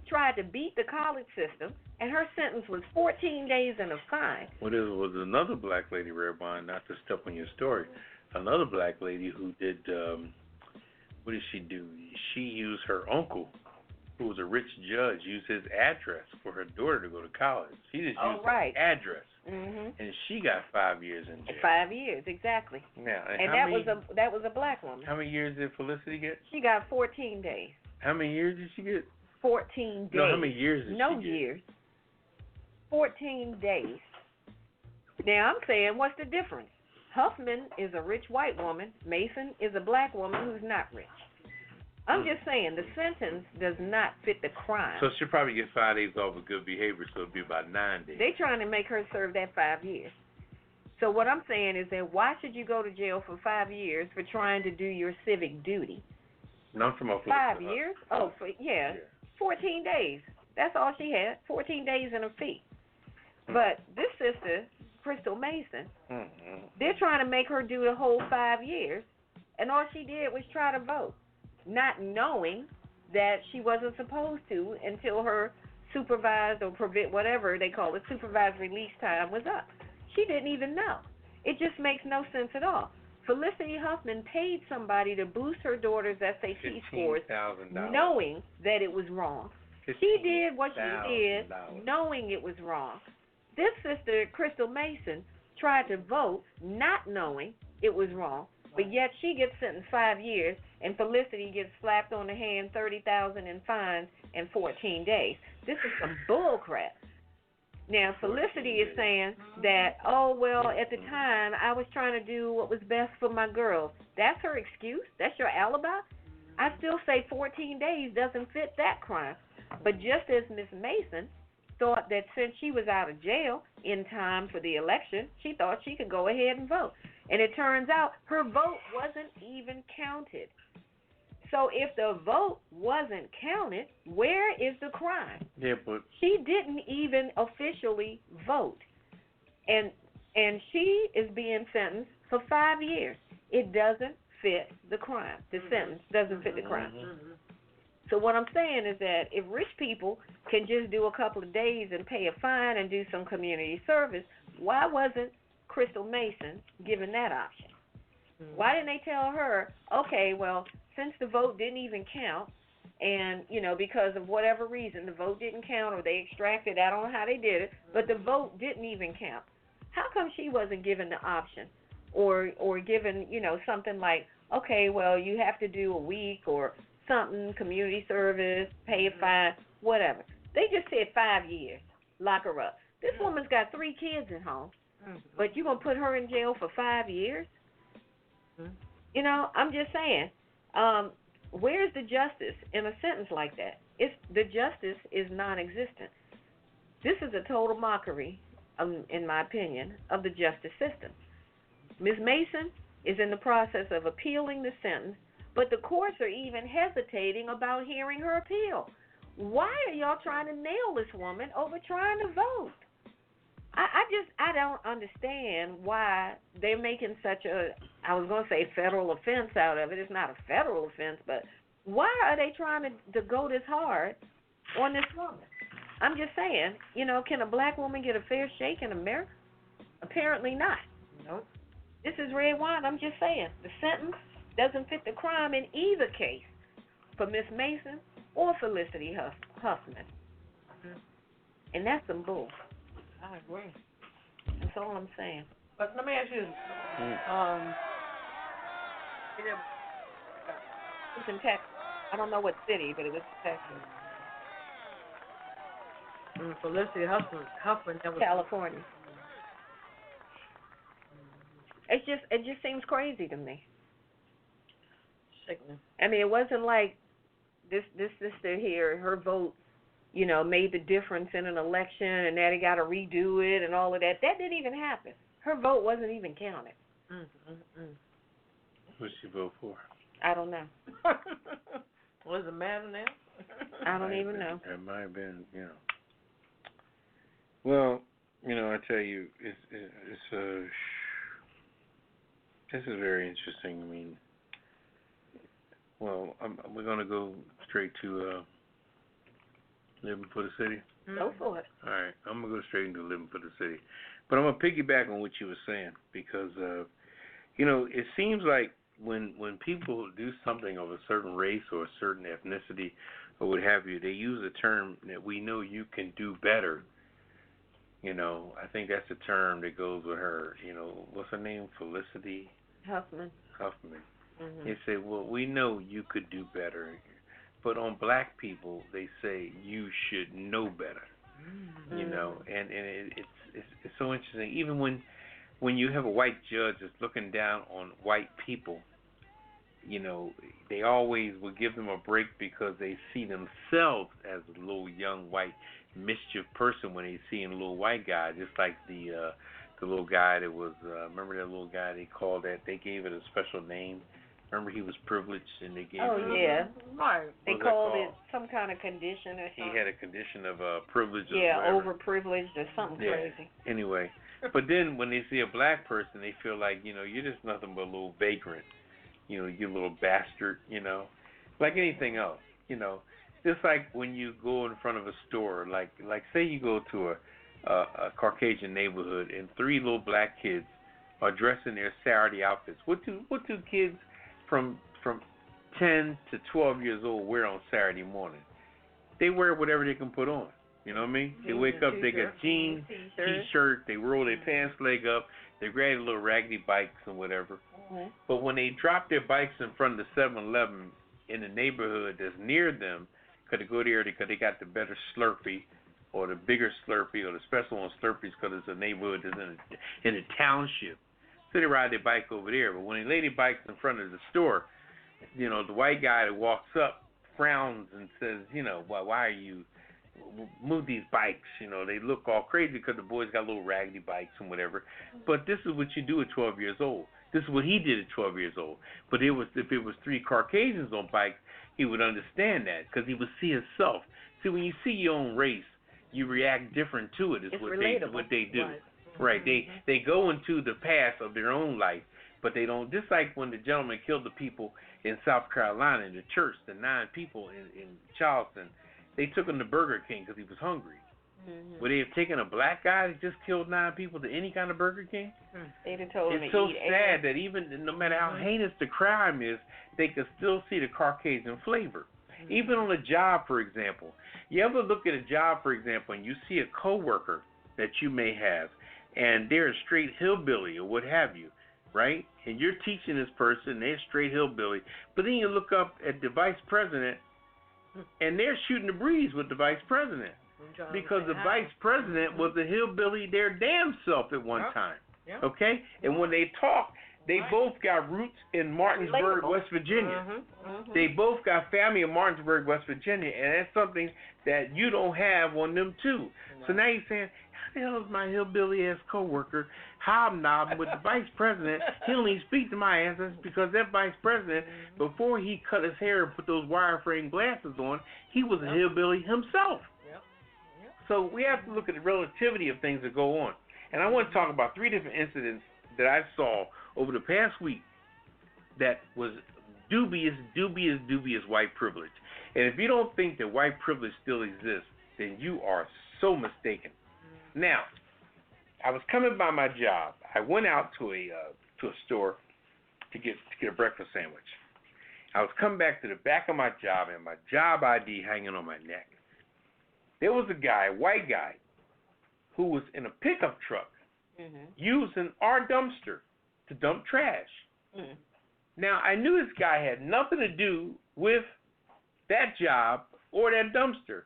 tried to beat the college system, and her sentence was 14 days and a fine. Well, there was another black lady, Redwine, not to step on your story, another black lady who did, what did she do? She used her uncle, who was a rich judge, used his address for her daughter to go to college. She just used his address. Mhm. And she got 5 years in jail. 5 years, exactly. Now, and that was a black woman. How many years did Felicity get? She got 14 days. How many years did she get? 14 days. No, how many years did she get? No years. 14 days. Now, I'm saying, what's the difference? Huffman is a rich white woman. Mason is a black woman who's not rich. I'm just saying, the sentence does not fit the crime. So she'll probably get 5 days off of good behavior, so it'll be about 9 days. They're trying to make her serve that 5 years. So what I'm saying is that why should you go to jail for 5 years for trying to do your civic duty? Not from a 5 years? Oh, 14 days. That's all she had, 14 days in her feet. But this sister, Crystal Mason, they're trying to make her do the whole 5 years, and all she did was try to vote, not knowing that she wasn't supposed to until her supervised or whatever they call it, supervised release time was up. She didn't even know. It just makes no sense at all. Felicity Huffman paid somebody to boost her daughter's SAT scores, knowing that it was wrong. She did what she did, knowing it was wrong. This sister, Crystal Mason, tried to vote not knowing it was wrong, but yet she gets sentenced 5 years, and Felicity gets slapped on the hand, $30,000 in fines, and 14 days. This is some bull crap. Now, Felicity is saying that, oh, well, at the time, I was trying to do what was best for my girls. That's her excuse? That's your alibi? I still say 14 days doesn't fit that crime. But just as Miss Mason thought that since she was out of jail in time for the election, she thought she could go ahead and vote. And it turns out her vote wasn't even counted. So if the vote wasn't counted, where is the crime? Yeah, but she didn't even officially vote. And she is being sentenced for 5 years. It doesn't fit the crime. The sentence doesn't fit the crime. So what I'm saying is that if rich people can just do a couple of days and pay a fine and do some community service, why wasn't Crystal Mason given that option? Why didn't they tell her, okay, well, since the vote didn't even count, and, you know, because of whatever reason, the vote didn't count or they extracted, I don't know how they did it, but the vote didn't even count. How come she wasn't given the option or given, you know, something like, okay, well, you have to do a week or something, community service, pay a fine, whatever. They just said 5 years, lock her up. This woman's got 3 kids at home, but you're going to put her in jail for 5 years? You know, I'm just saying, where's the justice in a sentence like that? The justice is non-existent. This is a total mockery, in my opinion, of the justice system. Ms. Mason is in the process of appealing the sentence, but the courts are even hesitating about hearing her appeal. Why are y'all trying to nail this woman over trying to vote? I don't understand why they're making such a, I was going to say federal offense out of it. It's not a federal offense, but why are they trying to go this hard on this woman? I'm just saying, you know, can a black woman get a fair shake in America? Apparently not. Nope. This is Redwine. I'm just saying, the sentence doesn't fit the crime in either case for Miss Mason or Felicity Huffman. And that's some bull. I agree. That's all I'm saying. But let me ask you, It's in Texas. I don't know what city, but it was Texas. Felicity Huffman, that was California. It just seems crazy to me. Sickening. I mean, it wasn't like this sister here, her vote, you know, made the difference in an election, and now they got to redo it and all of that. That didn't even happen. Her vote wasn't even counted. Who did she vote for? I don't know. Was it matter now? I don't even know. It might have been, you know. Well, you know, I tell you, this is very interesting. I mean, well, we're going to go straight to Living for the City. Go for it. All right, I'm going to go straight into Living for the City. But I'm going to piggyback on what you were saying because, you know, it seems like when people do something of a certain race or a certain ethnicity or what have you, they use a term that we know you can do better. You know, I think that's a term that goes with her. You know, what's her name? Felicity Huffman. Mm-hmm. They say, well, we know you could do better. But on black people, they say you should know better. Mm-hmm. You know, and it's so interesting. Even when you have a white judge that's looking down on white people, you know, they always will give them a break because they see themselves as a little young white mischief person when they see a little white guy, just like the little guy that was remember that little guy they gave it a special name. Remember he was privileged and they gave right. They called it some kind of condition or something. He had a condition of privilege or whatever. Overprivileged or something crazy. Anyway, but then when they see a black person, they feel like, you know, you're just nothing but a little vagrant. You know, you little bastard, you know. Like anything else, you know. Just like when you go in front of a store, like say you go to a Caucasian neighborhood and 3 little black kids are dressed in their Saturday outfits. What do kids from 10 to 12 years old wear on Saturday morning? They wear whatever they can put on. You know what I mean? They wake up, they got jeans, t-shirt, they roll their pants leg up, they grab their little raggedy bikes and whatever. Mm-hmm. But when they drop their bikes in front of the 7-Eleven in the neighborhood that's near them, because they go there because they got the better Slurpee or the bigger Slurpee or the special on Slurpees because it's a neighborhood that's in a township. So they ride their bike over there. But when they lay their bikes in front of the store, you know, the white guy that walks up frowns and says, you know, why are you move these bikes? You know, they look all crazy because the boys got little raggedy bikes and whatever. But this is what you do at 12 years old. This is what he did at 12 years old. But if it was 3 Caucasians on bikes, he would understand that because he would see himself. See, when you see your own race, you react different to it. It's what they do. Right. They go into the past of their own life, but they don't. Just like when the gentleman killed the people in South Carolina in the church, the 9 people in Charleston, they took him to Burger King because he was hungry. Mm-hmm. Would they have taken a black guy that just killed 9 people to any kind of Burger King? They'd have told him it's to so eat sad that even no matter how heinous the crime is, they could still see the Caucasian flavor. Mm-hmm. Even on a job, for example. You ever look at a job, for example, and you see a coworker that you may have, and they're a straight hillbilly or what have you, right? And you're teaching this person, they're straight hillbilly, but then you look up at the vice president, and they're shooting the breeze with the vice president. Because the vice president was a hillbilly their damn self at one time. Yep. Okay? And when they talk, they both got roots in Martinsburg, West Virginia. They both got family in Martinsburg, West Virginia, and that's something that you don't have on them too. So now you're saying, how the hell is my hillbilly-ass coworker hobnobbing with the vice president? He don't even speak to my ancestors because that vice president, before he cut his hair and put those wireframe glasses on, he was a hillbilly himself. So we have to look at the relativity of things that go on. And I want to talk about 3 different incidents that I saw over the past week that was dubious white privilege. And if you don't think that white privilege still exists, then you are so mistaken. Now, I was coming by my job. I went out to a store to get a breakfast sandwich. I was coming back to the back of my job and my job ID hanging on my neck. There was a guy, a white guy, who was in a pickup truck using our dumpster to dump trash. Now, I knew this guy had nothing to do with that job or that dumpster.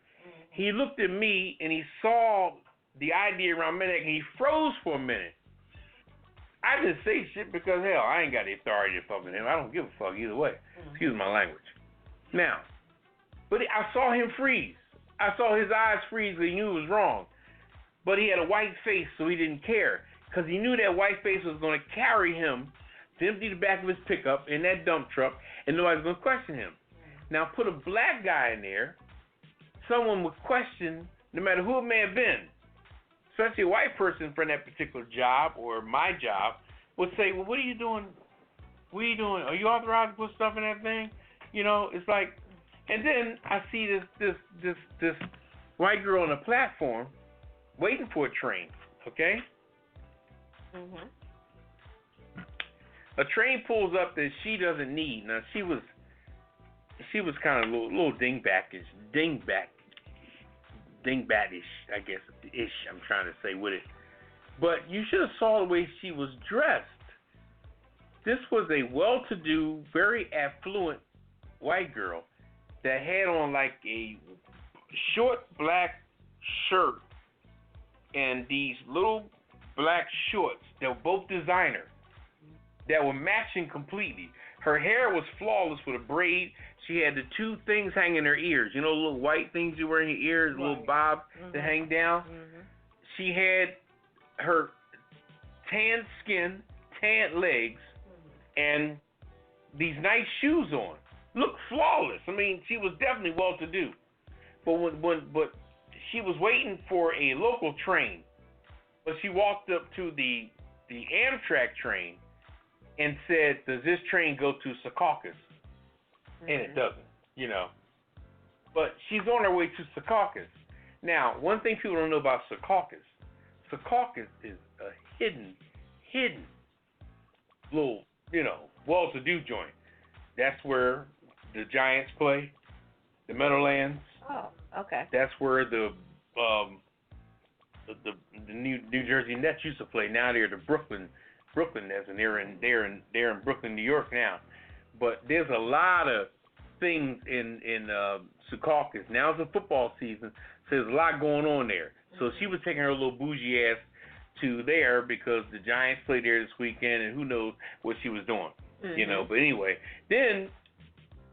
He looked at me and he saw the ID around my neck and he froze for a minute. I didn't say shit because, hell, I ain't got the authority to fuck with him. I don't give a fuck either way. Excuse my language. Now, but I saw him freeze. I saw his eyes freeze because he knew it was wrong. But he had a white face, so he didn't care. Because he knew that white face was going to carry him to empty the back of his pickup in that dump truck, and nobody's going to question him. Now, put a black guy in there, someone would question, no matter who it may have been, especially a white person for that particular job or my job, would say, well, what are you doing? What are you doing? Are you authorized to put stuff in that thing? You know, it's like, and then I see this white girl on a platform waiting for a train, okay? a train pulls up that she doesn't need. Now she was kind of a little dingbattish, I guess, I'm trying to say with it. But you should have saw the way she was dressed. This was a well-to-do, very affluent white girl that had on like a short black shirt and these little black shorts that were both designer that were matching completely. Her hair was flawless with a braid. She had the two things hanging in her ears. You know, the little white things you wear in your ears, right. Little bob that hang down. Mm-hmm. She had her tan skin, tan legs, and these nice shoes on. Looked flawless. I mean, she was definitely well-to-do. But she was waiting for a local train. But she walked up to the Amtrak train and said, "Does this train go to Secaucus?" And it doesn't, you know. But she's on her way to Secaucus. Now, one thing people don't know about Secaucus is a hidden little, you know, well-to-do joint. That's where the Giants play, the Meadowlands. Oh, okay. That's where the New Jersey Nets used to play. Now they're the Brooklyn Nets, and they're in Brooklyn, New York now. But there's a lot of things in Secaucus. Now it's a football season, so there's a lot going on there. So she was taking her little bougie ass to there because the Giants played there this weekend, and who knows what she was doing, you know. But anyway, then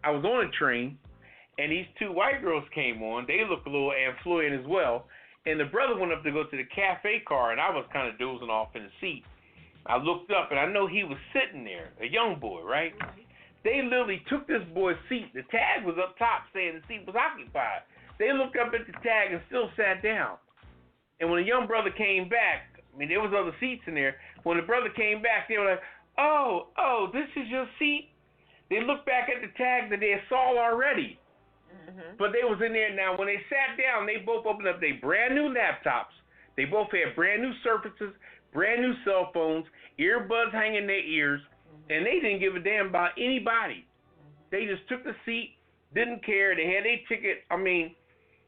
I was on a train, and these two white girls came on. They looked a little affluent as well. And the brother went up to go to the cafe car, and I was kind of dozing off in the seat. I looked up, and I know he was sitting there, a young boy, right? They literally took this boy's seat. The tag was up top saying the seat was occupied. They looked up at the tag and still sat down. And when the young brother came back, I mean, there was other seats in there. When the brother came back, they were like, oh, this is your seat? They looked back at the tag that they saw already. But they was in there. Now, when they sat down, they both opened up their brand new laptops. They both had brand new Surfaces, brand new cell phones, earbuds hanging in their ears, and they didn't give a damn about anybody. They just took the seat, didn't care. They had their ticket. I mean,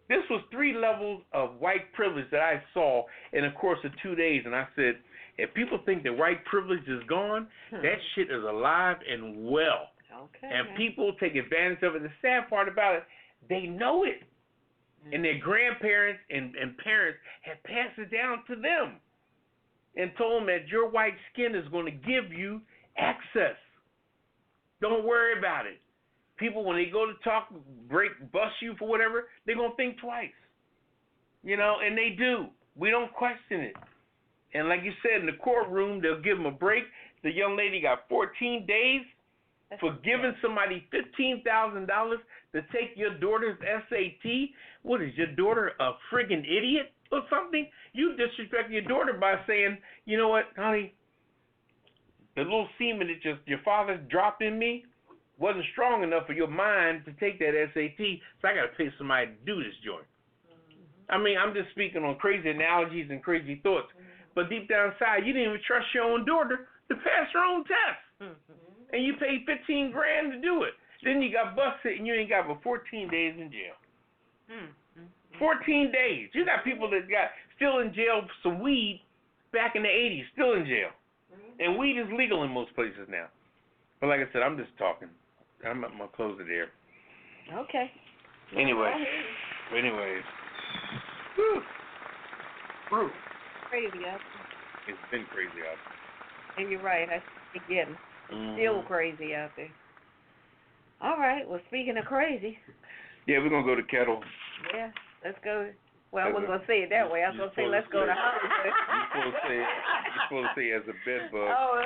this was 3 levels of white privilege that I saw in the course of 2 days. And I said, if people think that white privilege is gone, that shit is alive and well. Okay. And people take advantage of it. The sad part about it, they know it. And their grandparents and parents have passed it down to them and told them that your white skin is going to give you access. Don't worry about it. People, when they go to talk, bust you for whatever, they're going to think twice. You know, and they do. We don't question it. And like you said, in the courtroom, they'll give them a break. The young lady got 14 days for giving somebody $15,000 to take your daughter's SAT. What is your daughter, a friggin' idiot or something? You disrespect your daughter by saying, you know what, honey, the little semen that your father dropped in me wasn't strong enough for your mind to take that SAT, so I got to pay somebody to do this joint. I mean, I'm just speaking on crazy analogies and crazy thoughts, but deep down inside, you didn't even trust your own daughter to pass her own test. And you paid $15,000 to do it. Then you got busted and you ain't got but 14 days in jail. 14 days. You got people that got still in jail for some weed back in the 80s, still in jail. And weed is legal in most places now. But like I said, I'm just talking. I'm going to close it there. Okay. Anyways. Whew. Crazy out there. It's been crazy out there. And you're right. Again, still crazy out there. All right. Well, speaking of crazy. Yeah, we're going to go to Ketel. Yeah, let's go. Well, I wasn't going to say it that way. I was going to say, let's go to Hollywood. You're supposed to say as a bed bug. Oh,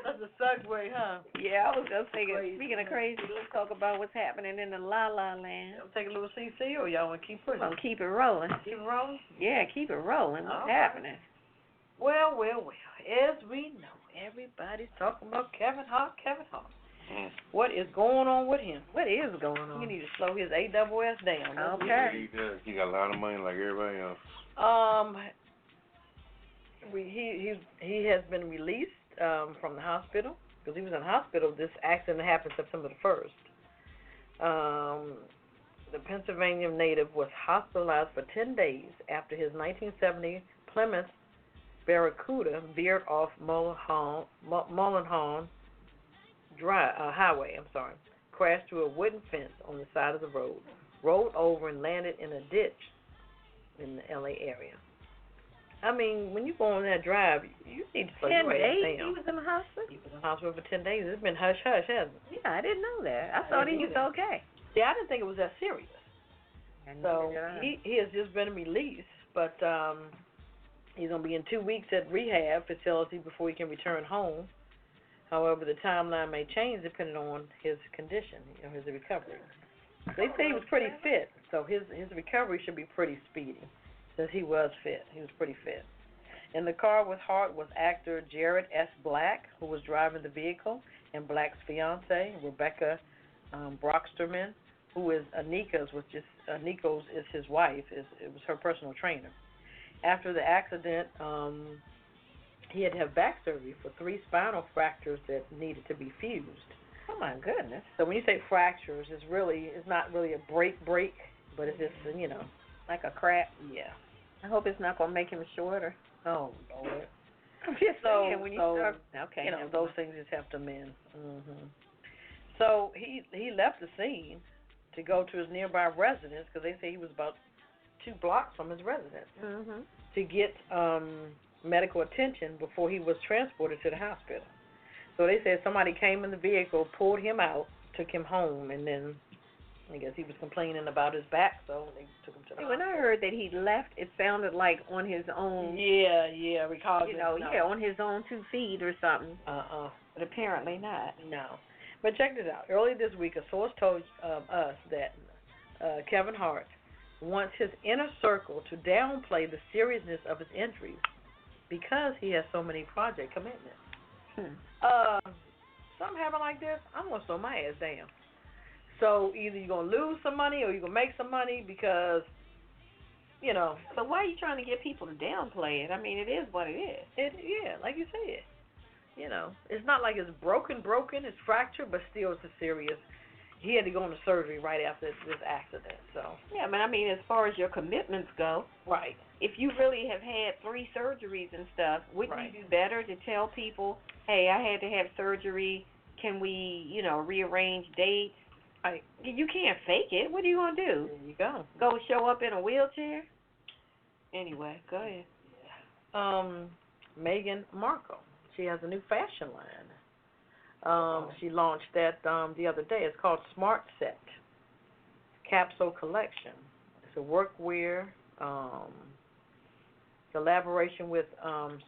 that's a segue, huh? Yeah, I was going to say, speaking of crazy, let's talk about what's happening in the La La Land. Y'all take a little CC, or y'all want to keep pushing? We're going to keep it rolling. Keep it rolling? Yeah, keep it rolling. What's happening? Well. As we know, everybody's talking about Kevin Hart. What is going on with him? What is going on? You need to slow his AWS down. Okay. He does. He got a lot of money like everybody else. He has been released from the hospital. because he was in the hospital. This accident happened September the 1st. The Pennsylvania native was hospitalized for 10 days after his 1970 Plymouth Barracuda veered off Mullenhawn Highway. Crashed through a wooden fence on the side of the road, rolled over and landed in a ditch in the LA area. I mean, when you go on that drive, you need to slow your ass 10 days down. he was in the hospital? He was in the hospital for 10 days. It's been hush-hush, hasn't it? Yeah, I didn't know that. I thought he was okay. See, I didn't think it was that serious. So he has just been released, but he's going to be in 2 weeks at rehab facility before he can return home. However, the timeline may change depending on his condition, his recovery. They say he was pretty fit, so his recovery should be pretty speedy since he was fit. He was pretty fit. In the car with Hart was actor Jared S. Black, who was driving the vehicle, and Black's fiancée, Rebecca Brocksterman, who is Anika's is his wife. It was her personal trainer. After the accident, he had to have back surgery for 3 spinal fractures that needed to be fused. Oh my goodness! So when you say fractures, it's not really a break, but it's just like a crack. Yeah. I hope it's not gonna make him shorter. Oh Lord. I'm just saying when you start. Okay. Those things just have to mend. Mm-hmm. So he left the scene to go to his nearby residence because they say he was about 2 blocks from his residence to get medical attention before he was transported to the hospital. So they said somebody came in the vehicle, pulled him out, took him home, and then I guess he was complaining about his back, so they took him to the hospital. When I heard that he left, it sounded like on his own. Yeah, because on his own 2 feet or something. But apparently not. No. But check this out. Earlier this week, a source told us that Kevin Hart wants his inner circle to downplay the seriousness of his injuries because he has so many project commitments. Something happen like this, I'm going to slow my ass down. So either you're going to lose some money or you're going to make some money because, So why are you trying to get people to downplay it? I mean, it is what it is. Yeah, like you said. It's not like it's broken, it's fractured, but still it's a serious. He had to go into surgery right after this accident, so. Yeah, but I mean, as far as your commitments go. Right. If you really have had 3 surgeries and stuff, wouldn't you do better to tell people, hey, I had to have surgery, can we, rearrange dates? You can't fake it. What are you going to do? There you go. Go show up in a wheelchair? Anyway, go ahead. Meghan Markle. She has a new fashion line. She launched that the other day. It's called Smart Set Capsule Collection. It's a workwear collaboration with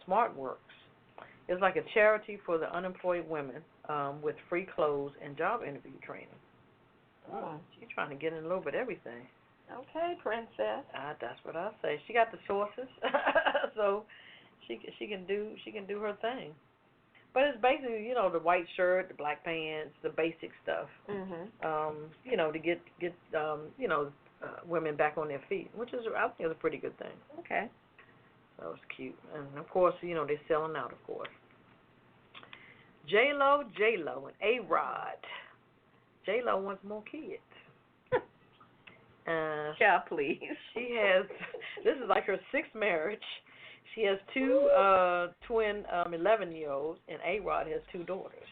SmartWorks. It's like a charity for the unemployed women with free clothes and job interview training. She's trying to get in a little bit of everything. Okay, princess. That's what I say. She got the sources, so she can do her thing. But it's basically, the white shirt, the black pants, the basic stuff. To get women back on their feet, which is, I think, is a pretty good thing. Okay. So it's cute, and of course, they're selling out, of course. J-Lo, and A-Rod. J-Lo wants more kids. Yeah, please. She has. This is like her 6th marriage. She has 2 twin 11-year-olds, and A-Rod has 2 daughters.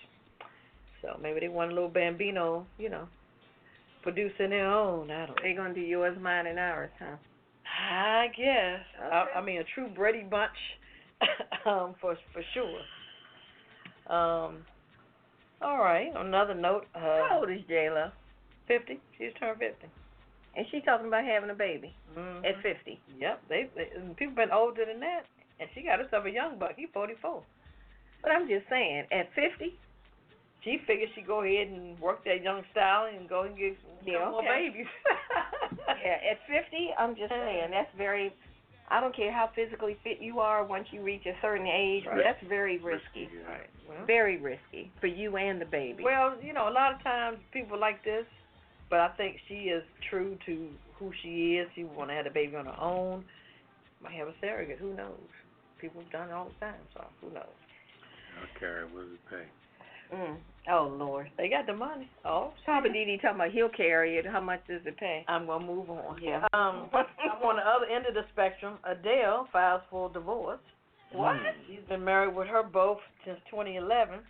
So maybe they want a little bambino, producing their own. I don't know. They're going to do yours, mine, and ours, huh? I guess. Okay. I mean, a true Brady bunch, for sure. All right. On another note. How old is J-Lo? 50. She's turned 50. And she's talking about having a baby at 50. Yep. People been older than that, and she got herself a young buck. He's 44. But I'm just saying, at 50, she figured she'd go ahead and work that young style and go and get more babies. Yeah, at 50, I'm just saying, that's very, I don't care how physically fit you are once you reach a certain age, but that's very risky. Right. Well, very risky for you and the baby. Well, a lot of times people like this, but I think she is true to who she is. She want to have a baby on her own. Might have a surrogate. Who knows? People have done it all the time, so who knows? I'll carry what does it pay? Oh, Lord. They got the money. Oh, Poppa DD talking about he'll carry it. How much does it pay? I'm going to move on. Yeah. I'm on the other end of the spectrum. Adele files for divorce. What? She's been married with her both since 2011. What?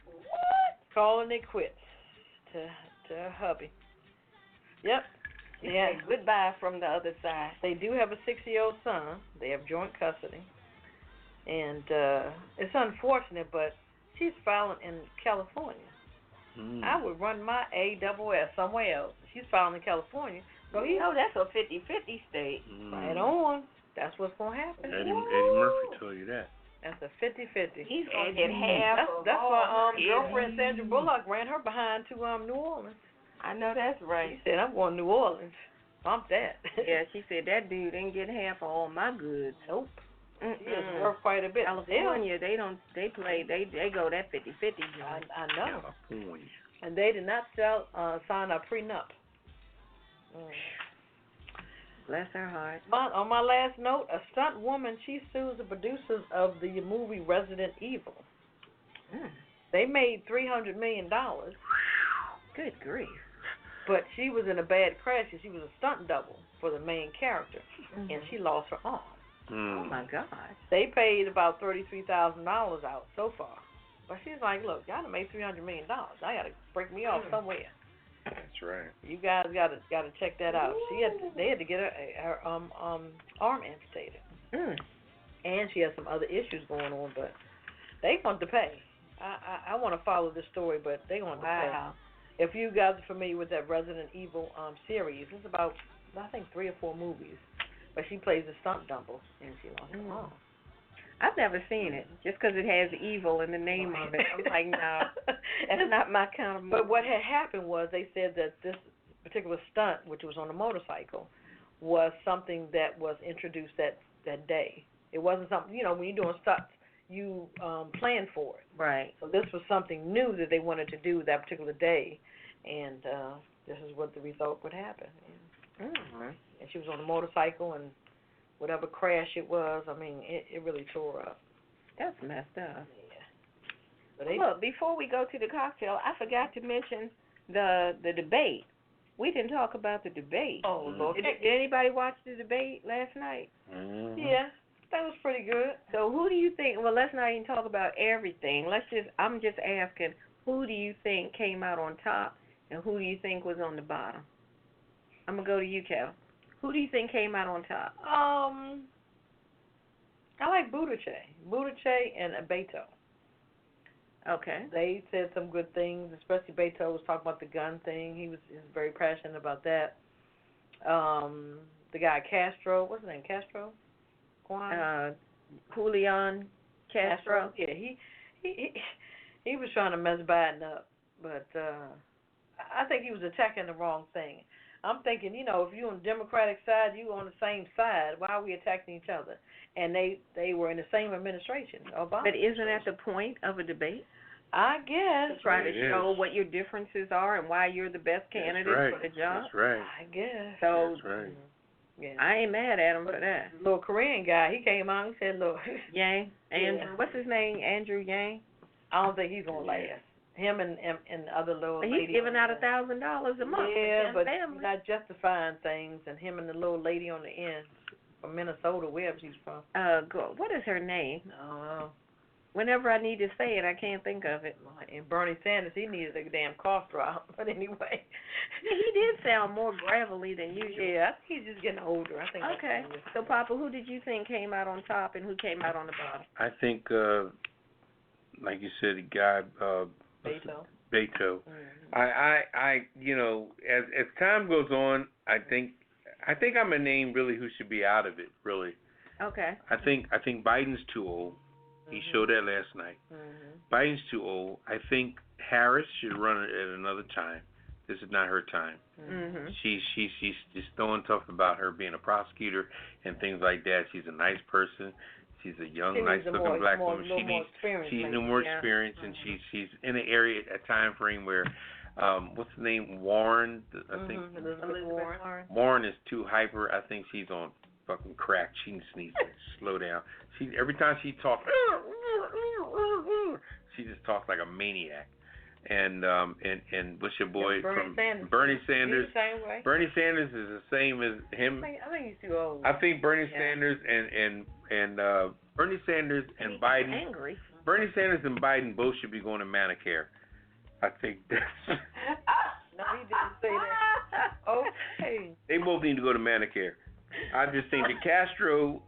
Calling it quits to her hubby. Yep. Yeah. Goodbye from the other side. They do have a 6-year-old son. They have joint custody. And it's unfortunate, but she's filing in California. I would run my AWS somewhere else. She's filing in California. So you know that's a 50-50 state. Right on. That's what's going to happen. Eddie Murphy told you that. That's a 50-50. He's going to get half of That's all why her girlfriend Sandra Bullock ran her behind to New Orleans. I know that's right. She said, I'm going to New Orleans. Bump that. Yeah, she said that dude didn't get half of all my goods. Nope. She is worth quite a bit. California, they go that 50-50 joint. I know. California. And they did not sign a prenup. Bless her heart. On my last note, a stunt woman, she sues the producers of the movie Resident Evil. They made $300 million. Good grief. But she was in a bad crash and she was a stunt double for the main character. And she lost her arm. Oh, my God. They paid about $33,000 out so far. But she's like, look, y'all done made $300 million. I got to break me off somewhere. That's right. You guys got to check that out. They had to get her arm amputated. And she has some other issues going on, but they want to pay. I want to follow this story, but they want to pay. If you guys are familiar with that Resident Evil series, it's about, I think, 3 or 4 movies. But she plays a stunt double, and she lost her arm. I've never seen it, just because it has evil in the name of it. I'm like, no, that's not my kind of movie. But what had happened was they said that this particular stunt, which was on a motorcycle, was something that was introduced that day. It wasn't something, when you're doing stunts, you plan for it. Right. So this was something new that they wanted to do that particular day, and this is what the result would happen. And she was on a motorcycle, and whatever crash it was, I mean, it really tore her up. That's messed up. Yeah. But look, before we go to the cocktail, I forgot to mention the debate. We didn't talk about the debate. Oh, Lord. Did anybody watch the debate last night? Yeah, that was pretty good. So who do you think, well, let's not even talk about everything. I'm just asking, who do you think came out on top, and who do you think was on the bottom? I'm going to go to you, Kel. Who do you think came out on top? I like Buttigieg and Beto. Okay. They said some good things, especially Beto was talking about the gun thing. He was very passionate about that. The guy Castro, what's his name? Castro? Julian Castro. Yeah, he was trying to mess Biden up, but I think he was attacking the wrong thing. I'm thinking, if you're on the Democratic side, you're on the same side. Why are we attacking each other? And they were in the same administration, Obama. But isn't that the point of a debate? I guess. To try to show what your differences are and why you're the best candidate for the job? That's right. I guess. So, that's right. Yeah. I ain't mad at him for that. Little Korean guy, he came out and said, look. Yang? Andrew. What's his name? Andrew Yang? I don't think he's going to last. Him and the other little lady. He's giving out $1,000 a month. Yeah, but family. he's not justifying things. And him and the little lady on the end from Minnesota, wherever she's from. What is her name? I don't know. Whenever I need to say it, I can't think of it. And Bernie Sanders, he needed a damn cough drop. But anyway. He did sound more gravelly than usual. Yeah, I think he's just getting older. I think. Okay. So, Papa, who did you think came out on top and who came out on the bottom? I think, like you said, the guy, Beto. Mm-hmm. I as time goes on, I think I'm a name really who should be out of it. Really. Okay. I think Biden's too old. He showed that last night. Biden's too old. I think Harris should run it at another time. This is not her time. She's just throwing tough about her being a prosecutor and things like that. She's a nice person. She's a young, nice-looking black woman. She needs more experience, and she's in an area, a time frame where, what's the name, Warren? I think Elizabeth Warren. Warren is too hyper. I think she's on fucking crack. She needs to slow down. Every time she talks, she just talks like a maniac. and what's your boy Bernie Sanders. Bernie Sanders. He's the same way. Bernie Sanders is the same as him. I think he's too old. I think Bernie Sanders and Bernie Sanders and Biden. Angry. Bernie Sanders and Biden both should be going to Manicare. I think that's. No, he didn't say that. Okay. They both need to go to Manicare. I just think that Castro,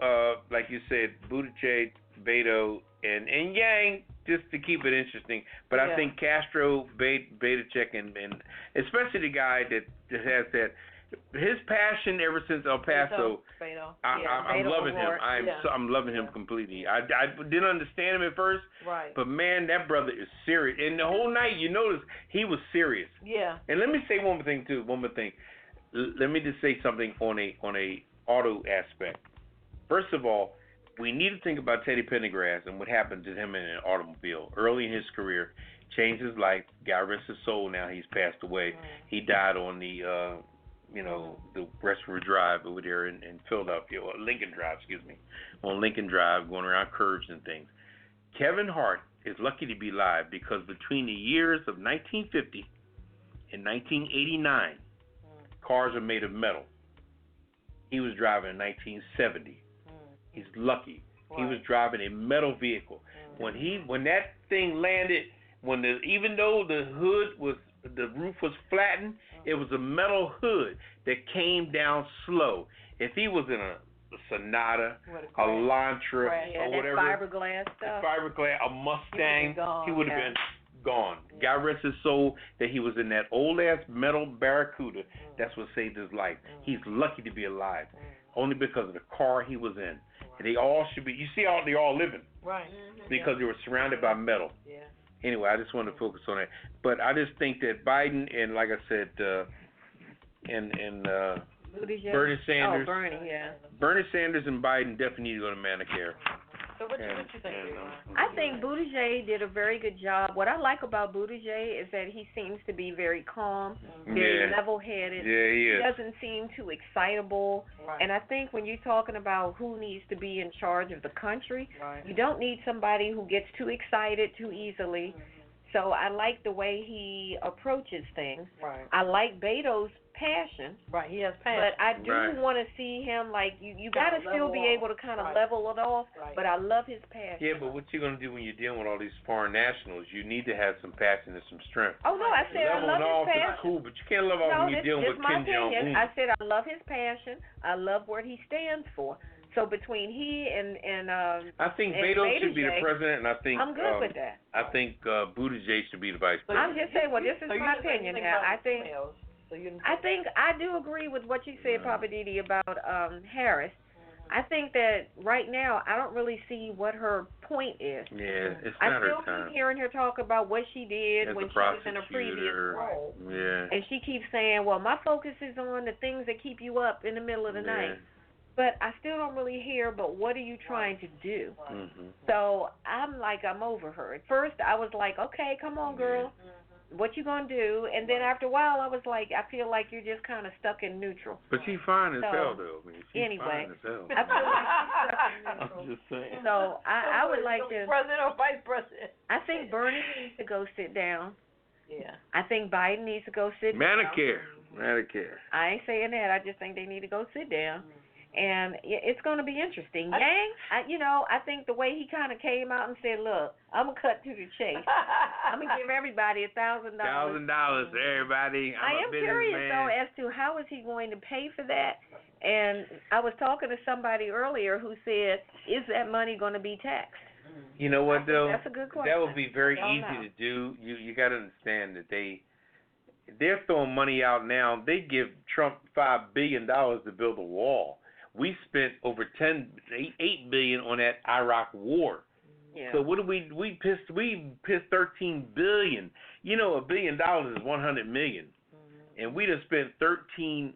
like you said, Buttigieg, Beto, and Yang, just to keep it interesting. But I think Castro, Buttigieg, and especially the guy that has that, his passion ever since El Paso. Beto. I'm loving him. I'm loving him completely. I didn't understand him at first, right? But man, that brother is serious. And the whole night, you notice he was serious. Yeah. And let me say one more thing too. One more thing. Let me just say something on a auto aspect. First of all, we need to think about Teddy Pendergrass and what happened to him in an automobile early in his career. Changed his life. God rest his soul. Now he's passed away. He died on the the Westwood Drive over there in Philadelphia, or Lincoln Drive, on Lincoln Drive, going around curves and things. Kevin Hart is lucky to be alive because between the years of 1950 and 1989, cars are made of metal. He was driving in 1970. He's lucky. He was driving a metal vehicle. When that thing landed, even though the roof was flattened, it was a metal hood that came down slow. If he was in a Sonata, a Elantra, or whatever, fiberglass stuff, a Mustang, he would have been gone. God rest his soul that he was in that old ass metal Barracuda. That's what saved his life. He's lucky to be alive, only because of the car he was in. And they all should be. You see, they're all living, right? Because they were surrounded by metal. Yeah. Anyway, I just want to focus on that. But I just think that Biden and, like I said, Bernie Sanders. Oh, Bernie, yeah. Bernie Sanders and Biden definitely need to go to Manicare. So what you think? I think Buttigieg did a very good job. What I like about Buttigieg is that he seems to be very calm, very level-headed. Yeah, he is. He doesn't seem too excitable. Right. And I think when you're talking about who needs to be in charge of the country, you don't need somebody who gets too excited too easily. So I like the way he approaches things. Right. I like Beto's passion. Right, he has passion. But I do want to see him, like, you got to still be able to kind of level it off. Right. But I love his passion. Yeah, but what you going to do when you're dealing with all these foreign nationals? You need to have some passion and some strength. Oh, no, I said I love his passion. Cool, but you can't love all when you're dealing with Kim Jong-un. I said I love his passion. I love what he stands for. So between he and I think Beto should be the president, and I think I'm good with that. I think Buttigieg should be the vice president. I'm just saying, well, this is my opinion now. I think I do agree with what you said, Poppa DD, about Harris. I think that right now I don't really see what her point is. Yeah, it's not her time. I still keep hearing her talk about what she did as when she was in a previous role. Yeah. And she keeps saying, well, my focus is on the things that keep you up in the middle of the night. But I still don't really hear, but what are you trying to do? So I'm over her. At first I was like, okay, come on, girl. What you going to do? And then after a while I was like, I feel like you're just kind of stuck in neutral. But she's fine as hell, though. I mean, she's fine as hell. I feel like she's stuck in neutral. I'm just saying. So I would like to. President or vice president? I think Bernie needs to go sit down. Yeah. I think Biden needs to go sit Manicare. down. Manicare. I ain't saying that. I just think they need to go sit down. And it's going to be interesting. Yang, I think the way he kind of came out and said, look, I'm going to cut to the chase. I'm going to give everybody $1,000. $1,000 to everybody. I am curious, though, as to how is he going to pay for that. And I was talking to somebody earlier who said, is that money going to be taxed? You know what, though? That's a good question. That would be very easy to do. You got to understand that they're throwing money out now. They give Trump $5 billion to build a wall. We spent over $8 billion on that Iraq war. Yeah. So what do we pissed $13 billion. $1 billion is $100 million. And we just spent $13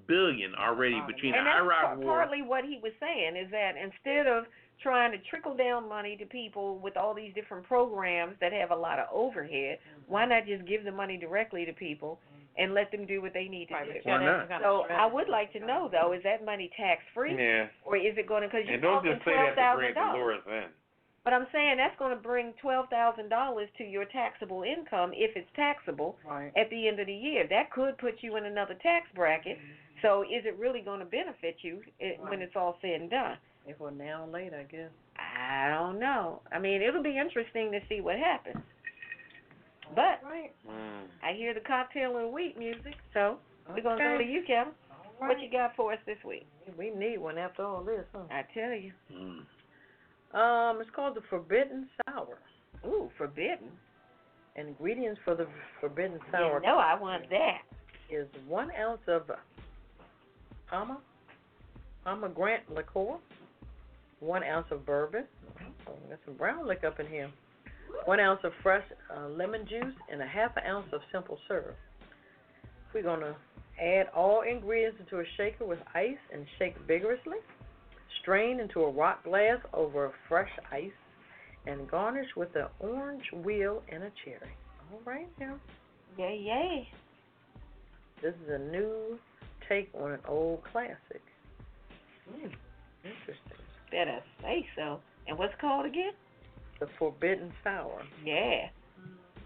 billion already between the Iraq war. Partly what he was saying is that instead of trying to trickle down money to people with all these different programs that have a lot of overhead, why not just give the money directly to people and let them do what they need to do? Why not? So I would like to know, though, is that money tax-free? Yeah. Or is it going to, because you're don't talking just say that to bring $12,000. Dolores in. But I'm saying that's going to bring $12,000 to your taxable income if it's taxable Right. at the end of the year. That could put you in another tax bracket. So is it really going to benefit you when it's all said and done? If we're now or late, I guess. I don't know. I mean, it'll be interesting to see what happens. But Right. I hear the cocktail of the week music, so we're going to go to you, Ketel. What you got for us this week? We need one after all this, huh? I tell you. It's called the Forbidden Sour. Ooh, forbidden. Ingredients for the Forbidden Sour You know I want that. is 1 ounce of pomegranate liqueur, 1 ounce of bourbon. Oh, there's some brown liquor up in here. 1 ounce of fresh lemon juice and a half an ounce of simple syrup. We're going to add all ingredients into a shaker with ice and shake vigorously. Strain into a rock glass over fresh ice and garnish with an orange wheel and a cherry. All right now. Yay, yay. This is a new take on an old classic. Interesting. Better say so. And what's it called again? The Forbidden Sour. Yeah.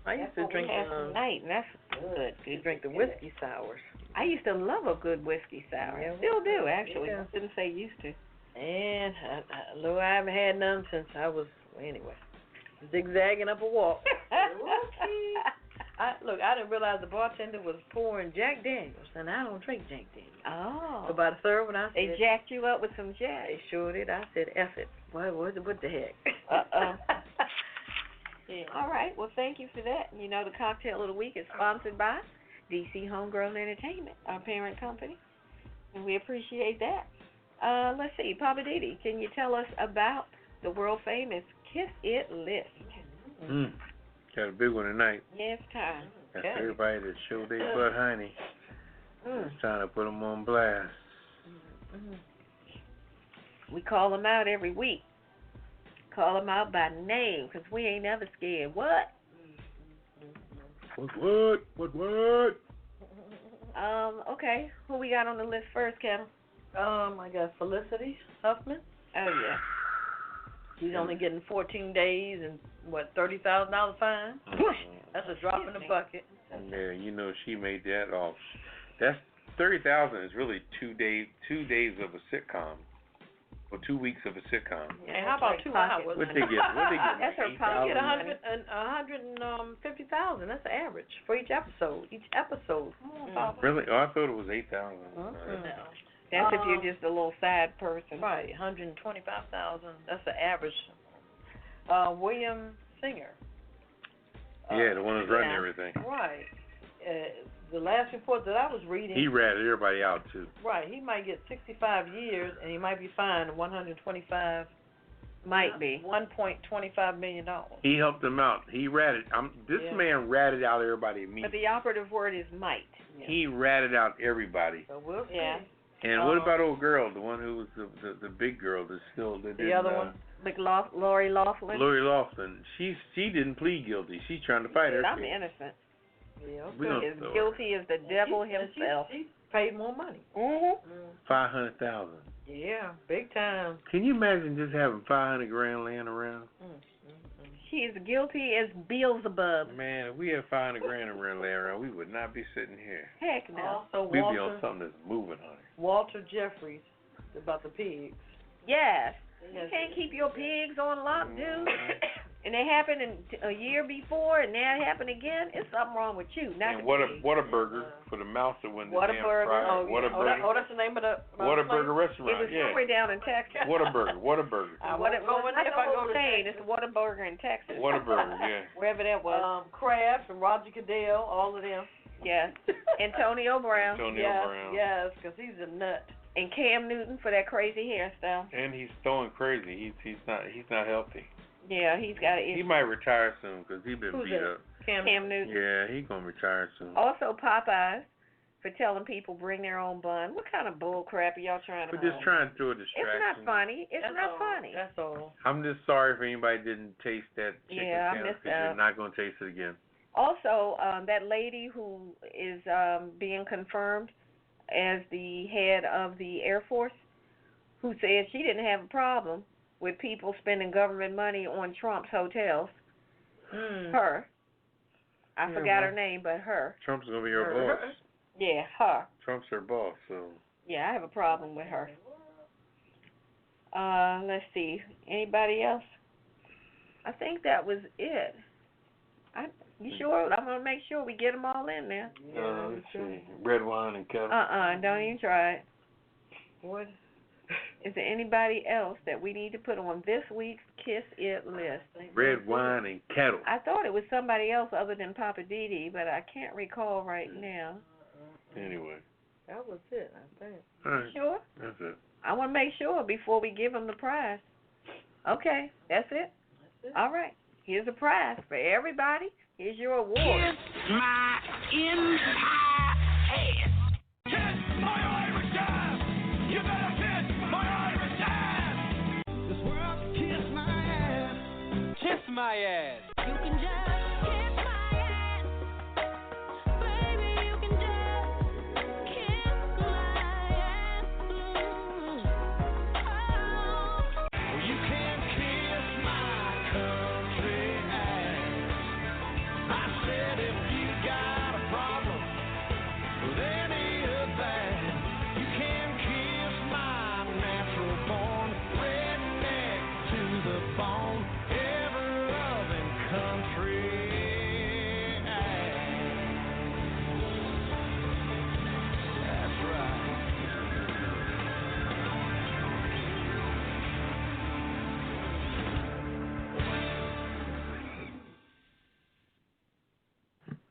I used to drink tonight, and that's good. you drink the whiskey sours. I used to love a good whiskey sour. Yeah, Still do, actually. yeah. I didn't say used to. And Lou, I haven't had none since I was, anyway, zigzagging up a walk. Look, I didn't realize the bartender was pouring Jack Daniels, and I don't drink Jack Daniels. Oh. So by the third one, I said, They jacked you up with some Jack. they sure did. I said, F it. What the heck? Uh-oh. Yeah. All right. Well, thank you for that. You know, the cocktail of the week is sponsored by DC Homegrown Entertainment, our parent company, and we appreciate that. Let's see, Poppa DD, can you tell us about the world famous Kiss It list? Got a big one tonight. Yeah, it's time. That's everybody that showed their butt hiney. It's time to put them on blast. We call them out every week. Call them out by name, because we ain't never scared. What? What? Okay. Who we got on the list first, Ketel? I got Felicity Huffman. Oh, yeah. She's only getting 14 days and, $30,000 fine? That's a drop in the bucket. Yeah, you know she made that off. That's $30,000 is really 2 days of a sitcom. Or 2 weeks of a sitcom. And how about 2 hours? What they get? That's her pocket. They get 150,000. That's the average for each episode. Really? Oh, I thought it was 8,000. That's if you're just a little sad person. Right, 125,000. That's the average. William Singer. Yeah, the one who's running everything. Right. The last report that I was reading, He ratted everybody out too. right, he might get 65 years and he might be fined $125 million. He helped them out. He ratted. This man ratted out everybody. But the operative word is might. Yeah. He ratted out everybody. So we'll see. Yeah. And what about old girl, the one who was the big girl that's still The other one? Lori Loughlin. Lori Loughlin. She didn't plead guilty. She's trying to fight her. I'm innocent. Yeah, We don't As throw her. guilty as the devil himself. She paid more money. 500,000. Yeah, big time. Can you imagine just having 500 grand laying around? She is guilty as Beelzebub. Man, if we had 500 grand laying around, we would not be sitting here. Heck no. Also, We'd be on something that's moving, honey. Walter Jeffries about the pigs. Yes. You can't keep your pigs on lock, dude. And they happened a year before, and now it happened again. It's something wrong with you, not And the pigs. Whataburger for the mouse that went in the damn Whataburger. fryer. Whataburger. That's the name of the Whataburger It restaurant. was somewhere down in Texas. Whataburger. I won't go in there if I go to Texas. It's a Whataburger in Texas. Whataburger, yeah. Wherever that was. Kraft and Roger Goodell, all of them. Yes. Antonio Brown. Yes, because he's a nut. And Cam Newton for that crazy hairstyle. And he's throwing crazy. He's not healthy. Yeah, he's got an He issue. might retire soon because he's been Who's beat that? up. Cam Newton. Yeah, he's gonna retire soon. Also Popeyes for telling people bring their own bun. What kind of bull crap are y'all trying to We're just pull? trying to throw a distraction. It's not funny. It's not funny. That's all. I'm just sorry if anybody didn't taste that chicken Yeah, I sandwich missed because out. you're not gonna taste it again. Also, that lady who is being confirmed as the head of the Air Force, who said she didn't have a problem with people spending government money on Trump's hotels. Her. I forgot her name, but her. Trump's going to be her boss. Yeah, her. Trump's her boss, so. Yeah, I have a problem with her. Let's see. Anybody else? I think that was it. You sure? I'm going to make sure we get them all in there. Let's see. Redwine and Ketel. Don't even try it. What? Is there anybody else that we need to put on this week's Kiss It list? Redwine and Ketel. I thought it was somebody else other than Poppa DD, but I can't recall right now. Anyway. That was it, I think. All right. Sure? That's it. I want to make sure before we give them the prize. Okay, that's it? That's it. All right. Here's a prize for everybody. Here's your award. Kiss my entire ass. Kiss my Irish ass. You better kiss my Irish ass. This world can kiss my ass. Kiss my ass. You can just kiss my ass. Baby, you can just kiss my ass. Oh, you can kiss my country ass. I said if you got a problem with any of that, you can kiss my natural born redneck to the bone, ever loving country ass. That's right.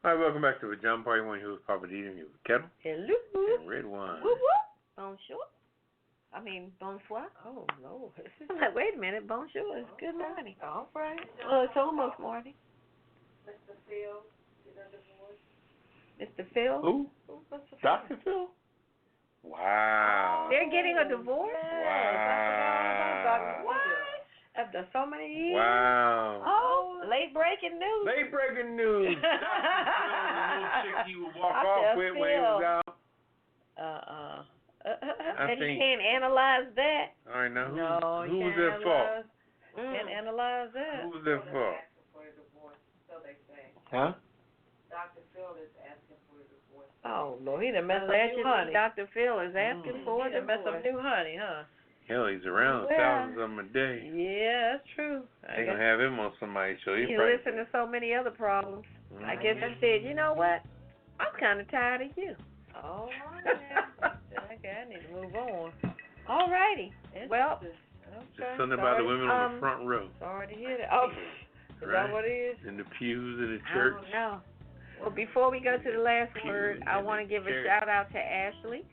All right, welcome back to the Pajama Party. One here with Poppa DD and here with Ketel Hello. and Redwine. Whoop whoop. Bonjour. Bonsoir. Oh, no. I'm like, wait a minute. Bonjour is good morning. All right. Well, it's almost morning. Mr. Phil? Who? What's the Dr. Phil? Wow. They're getting a divorce? Wow. What? After so many years? Wow. Oh, late breaking news. Late breaking news. Dr. Phil, the little chick he would walk Dr. off with when he was out. And you can't analyze that. All right, now No, who you was can't at fault? Can't analyze that. Who was at fault? Huh? Oh, Lord, he done messed up new Allegedly, honey. Dr. Phil is asking for He a done messed up divorce. new honey, huh? Hell, he's around Well, thousands of them a day. Yeah, that's true. They gonna have him on somebody's show. He listened to so many other problems. I guess he said, you know what? I'm kind of tired of you. Oh, man. Okay, I need to move on. All righty. Well, Just something about the women on the front row. Sorry to hear that. Oh, is that what it is? In the pews of the I church. don't know. Well, before we go to the last word, I want to give a shout out to Ashley.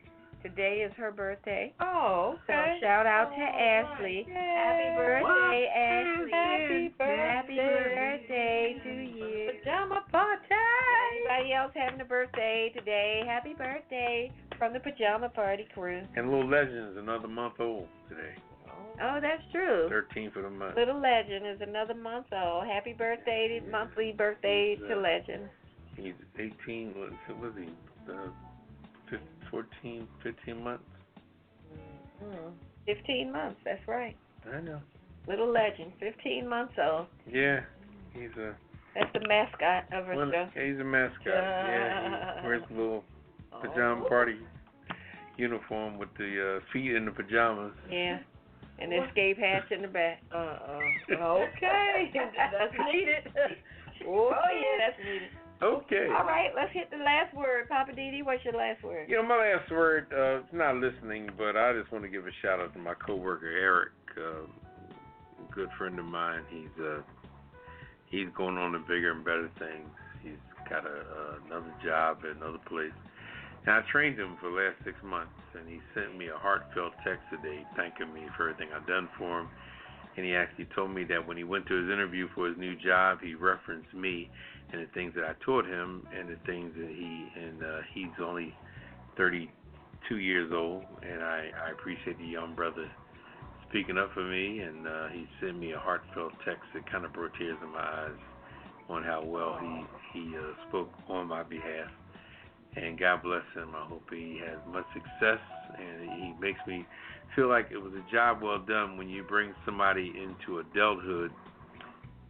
Today is her birthday. Oh, okay. So shout out to Ashley. Yay. Happy birthday, Ashley. Happy Happy birthday to you. Pajama Party. Anybody else having a birthday today? Happy birthday from the Pajama Party Crew. And Little Legend's another month old today. Oh, that's true. 13th of the month. Little Legend is another month old. Happy birthday, monthly birthday to Legend. He's 18, what was he? 14, 15 months? 15 months, that's right. I know. Little Legend, 15 months old. Yeah, he's a... That's the mascot of her show. He's a mascot. Yeah, he wears a little pajama party uniform with the feet in the pajamas. Yeah, and the escape hatch in the back. Okay, that's needed. Oh, yeah, that's needed. Okay. All right, let's hit the last word. Poppa DD, what's your last word? You know, my last word, not listening, but I just want to give a shout out to my coworker Eric, a good friend of mine. He's going on to bigger and better things. He's got another job at another place. And I trained him for the last 6 months, and he sent me a heartfelt text today thanking me for everything I've done for him. And he actually told me that when he went to his interview for his new job, he referenced me and the things that I taught him and the things that he's only 32 years old, and I appreciate the young brother speaking up for me, and he sent me a heartfelt text that kind of brought tears in my eyes on how well he spoke on my behalf. And God bless him. I hope he has much success, and he makes me feel like it was a job well done when you bring somebody into adulthood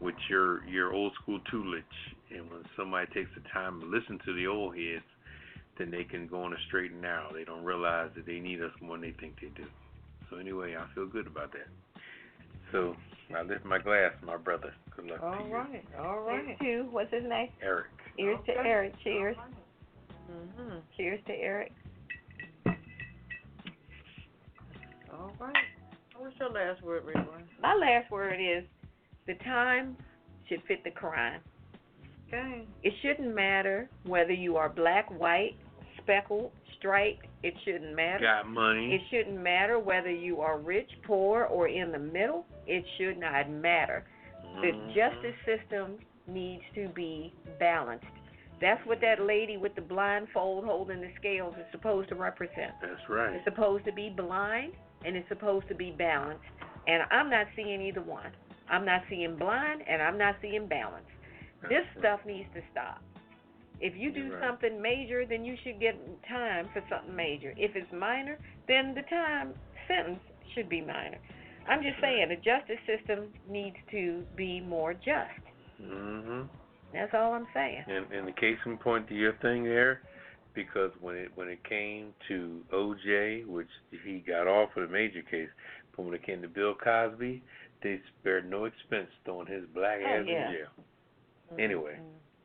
with your old school tutelage, and when somebody takes the time to listen to the old heads, then they can go on a straight and narrow. They don't realize that they need us more than they think they do. So anyway, I feel good about that. So I lift my glass, my brother. Good luck to you. All right. Here's to, what's his name? Eric. Here's to Eric. Cheers. Mm-hmm. Cheers to Eric. All right. What's your last word, Redwine? My last word is the time should fit the crime. Okay. It shouldn't matter whether you are black, white, speckled, striped. It shouldn't matter. Got money. It shouldn't matter whether you are rich, poor, or in the middle. It should not matter. The justice system needs to be balanced. That's what that lady with the blindfold holding the scales is supposed to represent. That's right. It's supposed to be blind, and it's supposed to be balanced. And I'm not seeing either one. I'm not seeing blind, and I'm not seeing balanced. This stuff needs to stop. If you do something major, then you should get time for something major. If it's minor, then the time sentence should be minor. I'm just saying the justice system needs to be more just. Mm-hmm. That's all I'm saying. And the case in point to your thing there, because when it came to O.J., which he got off of the major case, but when it came to Bill Cosby, they spared no expense throwing his black ass in jail. Anyway,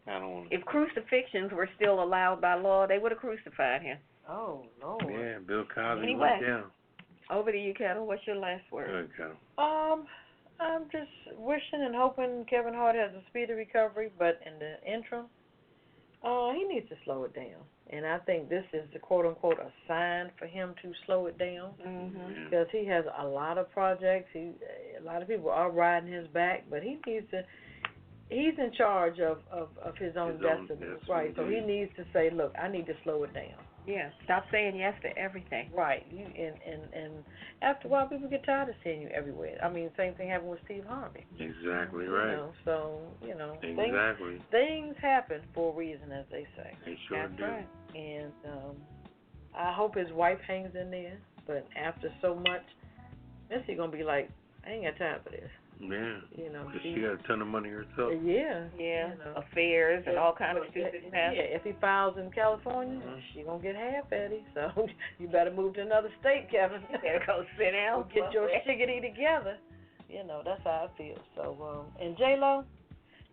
I don't. If crucifixions were still allowed by law, they would have crucified him. Oh, Lord. Yeah, Bill Cosby Anyway, went down. Over to you, Ketel. What's your last word? Good, Ketel. I'm just wishing and hoping Kevin Hart has a speedy recovery, but in the interim, he needs to slow it down. And I think this is the quote-unquote a sign for him to slow it down, because he has a lot of projects. A lot of people are riding his back, but he needs to. He's in charge of his own destiny, right? So he needs to say, look, I need to slow it down. Yeah, stop saying yes to everything. Right. And after a while, people get tired of seeing you everywhere. I mean, same thing happened with Steve Harvey. Exactly right. You know, so, exactly. things happen for a reason, as they say. They sure That's do. right. And I hope his wife hangs in there. But after so much, Missy going to be like, I ain't got time for this. Yeah. You know, because she got a ton of money herself. Yeah. Yeah. You know. Affairs and all kinds of stupid mess. Yeah, if he files in California, she going to get half, Eddie. So you better move to another state, Kevin. You better go sit down. Get your shiggity together. You know, that's how I feel. So, and J-Lo,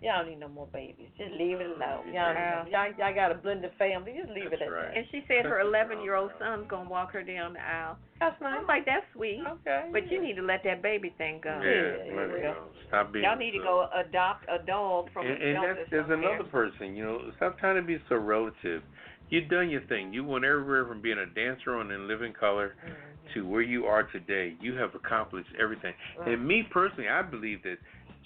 y'all don't need no more babies. Just leave it alone. Y'all got a blended family. Just leave it at that. And she said her 11-year-old son's going to walk her down the aisle. That's nice. I'm like, that's sweet. Okay. But you need to let that baby thing go. Yeah, let it go. Stop being Y'all need to go adopt a dog from the shelter. There's another person, stop trying to be so relative. You've done your thing. You went everywhere from being a dancer on In Living Color to where you are today. You have accomplished everything. Right. And me personally, I believe that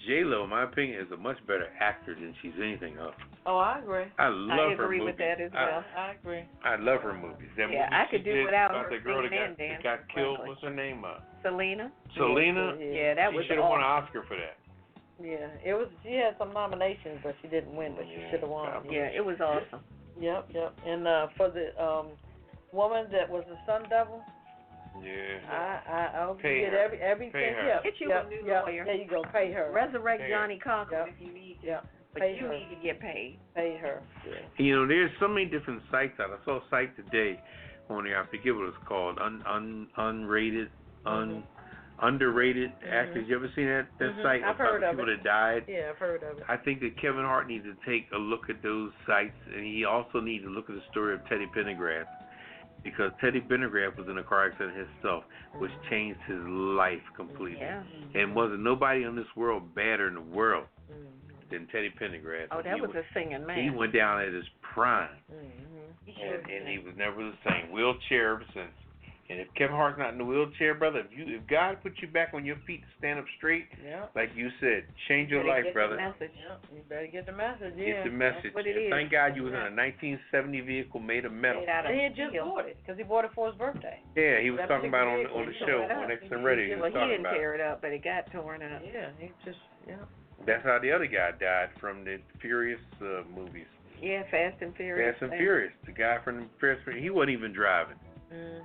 J-Lo, in my opinion, is a much better actor than she's anything else. Oh, I agree. I love her agree movies. with that as well. I agree. I love her movies. That movie I could do without about her the girl singing and that dancing. got killed. What's her name? Selena. Yeah, that was she should have won an Oscar for that. Yeah, it was. She had some nominations, but she didn't win. But she should have won. Yeah, it was awesome. Yep. And for the woman that was the Sun Devil. Yeah. I'll pay get her. everything. Pay her. Get you a new lawyer. There you go. Pay her. Resurrect Johnny Cochran if you need to. But pay you her. need to get paid. Pay her. Yeah. There's so many different sites out. I saw a site today on there. I forget what it's called. Unrated, underrated actors. You ever seen that site? I've heard of people it. that died. Yeah, I've heard of it. I think that Kevin Hart needs to take a look at those sites, and he also needs to look at the story of Teddy Pendergrass, because Teddy Pendergrass was in a car accident himself, which changed his life completely. Yeah. And wasn't nobody in this world badder in the world than Teddy Pendergrass. Oh, that was a singing man. He went down at his prime, and he was never the same. Wheelchair ever since. And if Kevin Hart's not in the wheelchair, brother, if God put you back on your feet to stand up straight, like you said, change your life, brother. You better get the message. Get the message. What it is. Thank God you was in a 1970 vehicle made of metal. He had just bought it because he bought it for his birthday. Yeah, he was talking about on the show on XM Radio. Well, he didn't tear it up, but it got torn up. Yeah, he just That's how the other guy died from the Furious movies. Yeah, Fast and Furious. Fast and Furious. The guy from Fast and Furious, he wasn't even driving.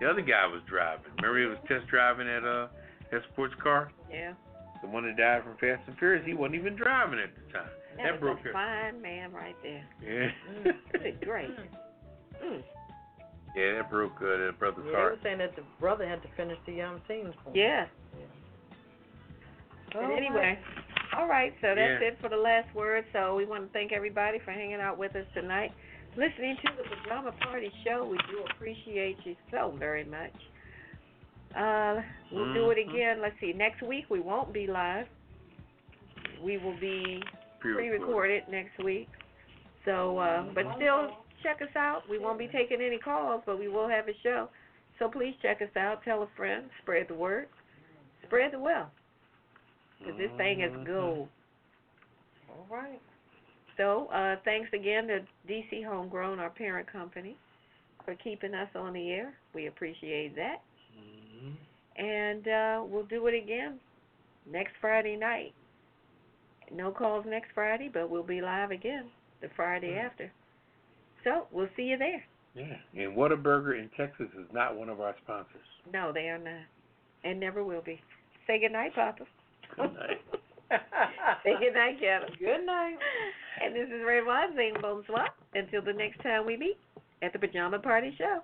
The other guy was driving. Remember he was test driving that sports car? Yeah. The one that died from Fast and Furious, he wasn't even driving at the time. That broke a fine man right there. Yeah. Good gracious. Yeah, that broke that brother's They heart. were saying that the brother had to finish the scenes for him. Yeah. But anyway, all right, so that's it for the last word. So we want to thank everybody for hanging out with us tonight, listening to the Pajama Party Show. We do appreciate you so very much. We'll do it again. Let's see, next week we won't be live. We will be pre-recorded next week. So, but still, check us out. We won't be taking any calls, but we will have a show. So please check us out. Tell a friend. Spread the word. Spread the wealth. Because this thing is gold. All right. So, thanks again to DC Homegrown, our parent company, for keeping us on the air. We appreciate that. And we'll do it again next Friday night. No calls next Friday, but we'll be live again the Friday after. So, we'll see you there. Yeah. And Whataburger in Texas is not one of our sponsors. No, they are not. And never will be. Say good night, Papa. Good night. Say good night, Ketel. Good night. And this is Redwine saying bonsoir. Until the next time we meet at the Pajama Party Show.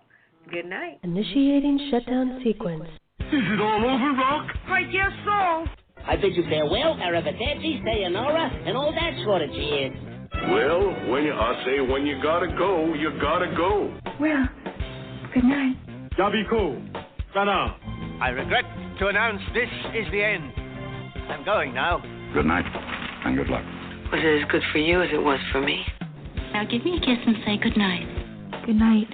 Good night. Initiating shutdown sequence. Is it all over, Rock? I guess so. I bid you farewell, arrivederci, sayonara, and all that sort of jazz. Well, when you gotta go, you gotta go. Well, good night. Yabiko. Sana. I regret to announce this is the end. I'm going now. Good night, and good luck. Was it as good for you as it was for me? Now give me a kiss and say good night. Good night.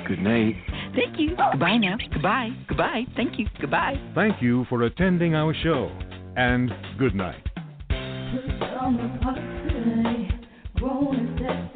Good night. Thank you. Goodbye now. Goodbye. Goodbye. Thank you. Goodbye. Thank you for attending our show, and good night. Pajama Party, grown and